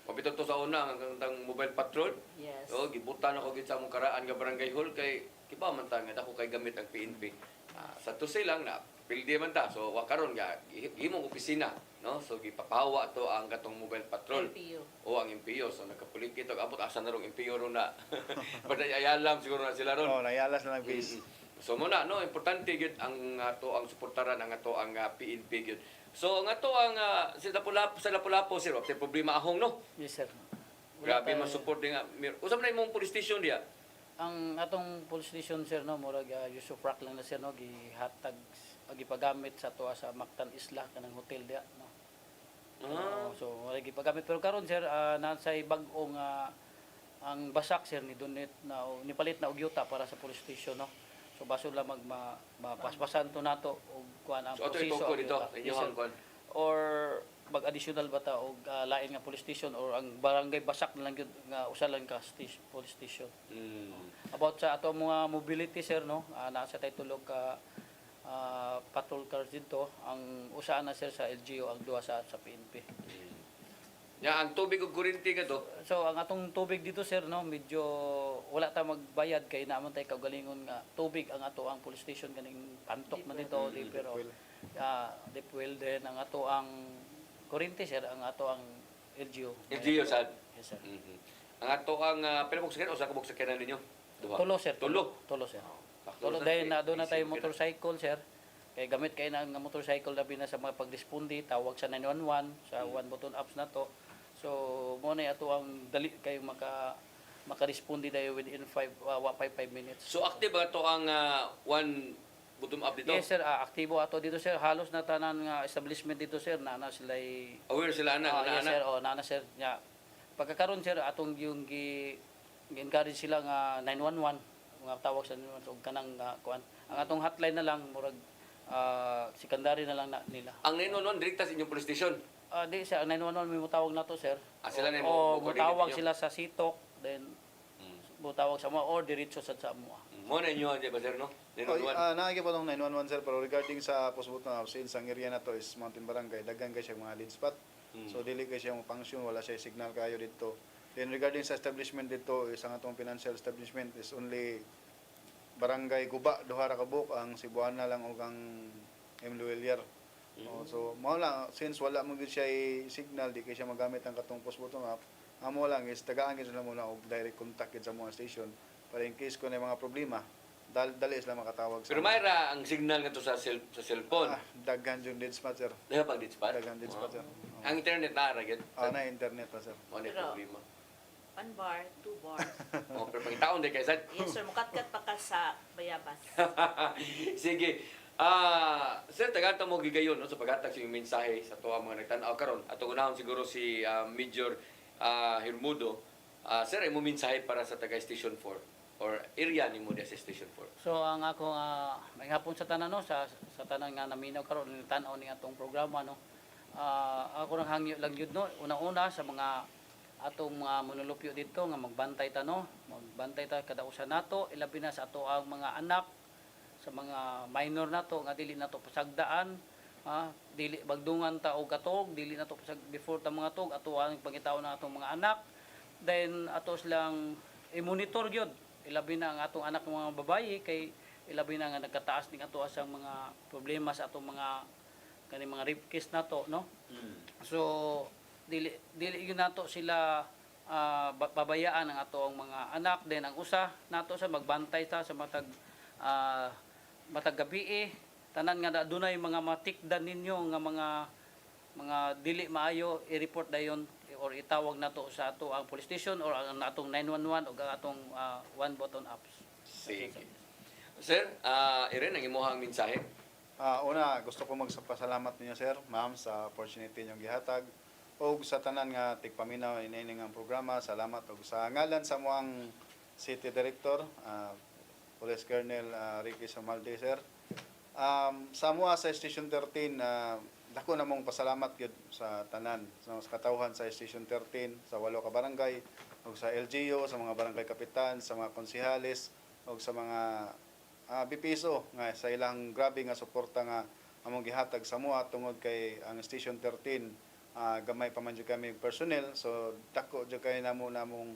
Mabito to sa una ang mobile patrol. Yes. So gibutan ako gid sa among karaan nga barangay hall kay kiba man ta nga ako kay gamit ang PNP. Sa tusi lang na pildi man ta. So wa karon nga himong opisina, no? So gipapawa to ang katong mobile patrol. LPU. O ang MPO. So nakapulit kito abot asa na rong MPO ron na. Baday ayalam siguro na sila ron. Oh, nayalas na lang base. So muna no importante gyud ang ato ang suportaran ang ato ang PNP gyud. So ang ato ang sa Lapu-Lapu sir, wala problema ahong no. Yes, sir. Grabe man support nga. Usab na imong police station diya. Ang atong police station, sir, no, murag Yusuf Rock lang na, sir, no, gihatag, gipagamit sa tuwa sa Mactan Isla, kanang hotel diya, no. So, murag gipagamit. Pero karon sir, nasay bag-ong ang basak, sir, ni donate na, nipalit na og yuta para sa police station, no. So baso lang mapaspasan to nato og kuan ang So ato proseso itungkol dito, Yes, inyong sir. kuan. Or mag-additional ba ta og lain nga police station or ang barangay basak na lang gyud nga usa lang ka police station. About sa ato mga mobility sir no, nasa tay tulog ka patrol cars dito, ang usa na sir sa LGU, ang duha sa PNP. Ya, ang tubig ug kuryente nga to. So ang atong tubig dito sir no, medyo wala ta magbayad kay naman tay kaugalingon nga tubig ang ato ang police station kaning pantok man dito di pero deep well din ang ato ang kuryente sir, ang ato ang LGU. LGU sad. Yes sir. Ang ato ang pila mong sakyan o sa kabog sakyanan ninyo? Duha. Tulo sir. Tulo. Tulo sir. Faktor Tulo na, dahil na doon na tayo isip ka na. motorcycle sir. Kaya gamit kayo na nga motorcycle labi na sa mga pagresponde, tawag sa 911 sa one button apps na to. So mo na ato ang dali kayo makaresponde dayo within 5 minutes. So active ba to ang one bottom up dito? Yes sir, aktibo ato dito sir. Halos na tanan nga establishment dito sir na sila Aware sila na, yes sir, nana sir. Ya. Pagkakaroon sir atong yung gi-encourage sila nga 911 mga tawag sa 911 ug kanang kuan. Ang atong hotline na lang murag secondary na lang nila. Ang 911 direkta sa inyong police station. Di sir, ang 911 may mutawag na to sir. Sila na o mo mutawag sila sa sitok, then mutawag sa mga or diretso sa mga. Mo na inyo di ba sir no? 911. Naagi po tong 911 sir, pero regarding sa postbutton of sales, ang area na to is Mountain Barangay, daghan kay siya mga lead spot. So dili kay siya mo function, wala siya signal kayo dito. Then regarding sa establishment dito, isang atong financial establishment is only Barangay Guba, duha ra ka buok, ang Cebuana lang ug ang M. Luelier. So mao lang, since wala mo gid siya signal, di kay siya magamit ang katong postbutton app. Amo lang is tagaan gid sila muna og direct contact gid sa mga station para in case ko na mga problema, dali sila makatawag sa. Pero mayra ang signal nga to sa cellphone. Daghan yung dead spot sir. Dahil pag ditspot. Daghan dead spot sir. Ang internet na ra gyud. Na internet pa sir. Mo na Pero- problema. 1 bar, 2 bars. Pero pangitaon di kay sad. Yes sir, mukatkat pa ka sa bayabas. Sige. Sir, tagata mo gigayon no, sa paghatag sa iyong mensahe sa tuwa mga nagtanaw karon. Ato unahon siguro si Major Hirmudo. Sir, imo mensahe para sa taga Station 4 or area nimo sa Station 4. So ang ako may hapon sa tanan no sa tanan nga naminaw karon ni tan-aw ni atong programa no. Ako nang hangyo lang yun no, una-una sa mga atong mga manulupyo dito nga magbantay ta no, magbantay ta kada usa nato, ilabi na sa ato ang mga anak, sa mga minor nato nga dili nato pasagdaan, dili bagdungan ta og katog, dili nato pasag before ta mga tog ato ang pangitaw na atong mga anak. Then ato silang i-monitor gyud, ilabi na ang atong anak ng mga babayi kay ilabi na nga nagkataas ning ato asang mga problema sa atong mga kani mga rape case nato no. So dili yun nato sila babayaan ang ato ang mga anak, then ang usa nato sa magbantay ta sa matag gabi tanan nga dunay mga matikdan ninyo nga mga dili maayo i-report dayon or itawag nato sa ato ang police station or ang atong 911 o ang atong one button apps. Sige. Sir, Irene, ang imuhang mensahe. Una, gusto ko magpasalamat ninyo sir, ma'am, sa opportunity ninyong gihatag. O sa tanan nga tigpaminaw inining ang programa, salamat. O sa ngalan sa muang City Director, Police Colonel Ricky Samalde sir. Sa mua sa Station 13, dako na mong pasalamat gyud sa tanan, sa katawhan sa Station 13, sa 8 ka barangay, o sa LGU, sa mga barangay kapitan, sa mga konsihalis, o sa mga BPSO nga sa ilang grabe nga suporta nga among gihatag sa mua tungod kay ang Station 13 gamay pa man jud kami personnel, so dako jud kay namong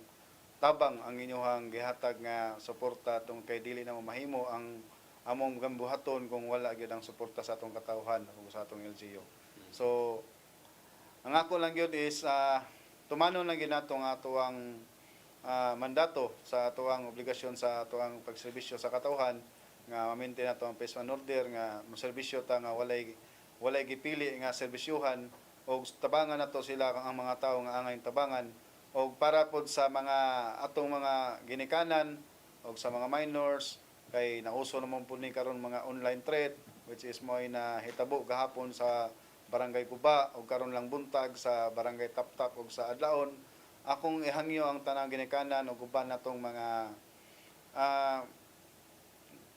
tabang ang inyong gihatag nga suporta tungod kay dili na mo mahimo ang among gambuhaton kung wala gyud ang suporta sa atong katawhan o sa atong LGU. So ang ako lang gyud is tumanon lang gyud nato nga atuang mandato sa atuang obligasyon sa atuang pagserbisyo sa katawhan nga ma-maintain nato ang phase 1 order nga moserbisyo ta nga walay gipili nga serbisyuhan o tabangan nato sila ang mga tawo nga angay tabangan o para pod sa mga atong mga ginikanan o sa mga minors kay nauso naman po ni karon mga online threat which is mo na hitabo gahapon sa Barangay Guba o karon lang buntag sa Barangay Taptap o sa Adlaon. Akong ihangyo ang tanang ginikanan o guban natong mga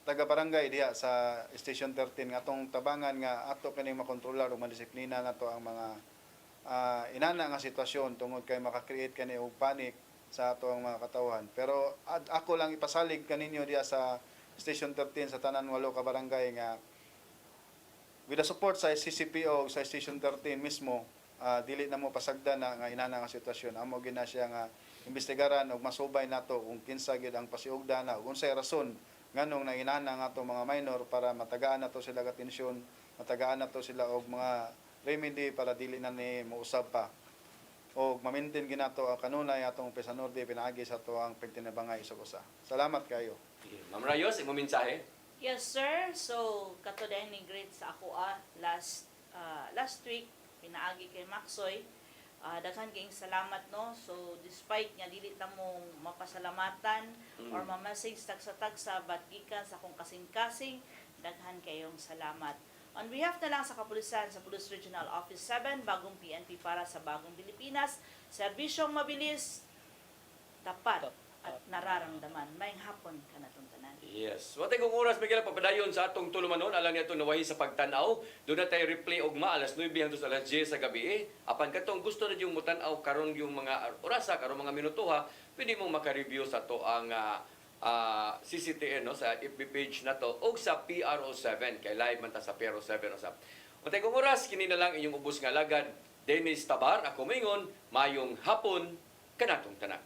taga barangay diha sa Station 13 nga atong tabangan nga ato kini makontrolar ug madisiplina nato ang mga inana nga sitwasyon tungod kay maka-create kani og panic sa ato ang mga katawhan. Pero ako lang ipasalig kaninyo diha sa Station 13 sa tanan 8 ka barangay nga with the support sa CCPO sa Station 13 mismo, dili na mo pasagdan na nga inana nga sitwasyon. Amo gina siya nga imbestigaran og masubay nato kung kinsa gid ang pasiugdan na ug unsay rason nganong nainana nga ato mga minor para matagaan nato sila ka tensyon, matagaan nato sila og mga remedy para dili na ni mousab pa. O ma-maintain ginato ang kanunay atong Pesanorde pinaagi sa ato ang pagtinabangay sa usa. Salamat kayo. Ma'am Rayos, imong mensahe? Yes, sir. So, kato din ni great sa ako last week, pinaagi kay Maxoy. Daghan kayong salamat, no? So, despite nga dili ta mo mapasalamatan or mamasage tagsa-tagsa, but gikan sa akong kasing-kasing, daghan kayong salamat. On behalf na lang sa kapulisan sa Police Regional Office 7, bagong PNP para sa bagong Pilipinas, serbisyong mabilis, tapat, at nararamdaman. Mayang hapon ka na itong tanan. Yes. Watay kong oras bigla papadayon sa atong tulumanon alang niya nawahi sa pagtanaw. Doon na tayo replay ogma alas 9 hangtod sa alas 10 sa gabi. Apan katong gusto na yung mutanaw karon yung mga orasa karon mga minutuha, pwede mong maka-review sa to ang CCTN no sa FB page na to o sa PRO7 kay live man ta sa PRO7 usab. Watay kong oras kini na lang inyong ubos nga lagad. Dennis Tabar ako mingon mayong hapon kanatong tanan.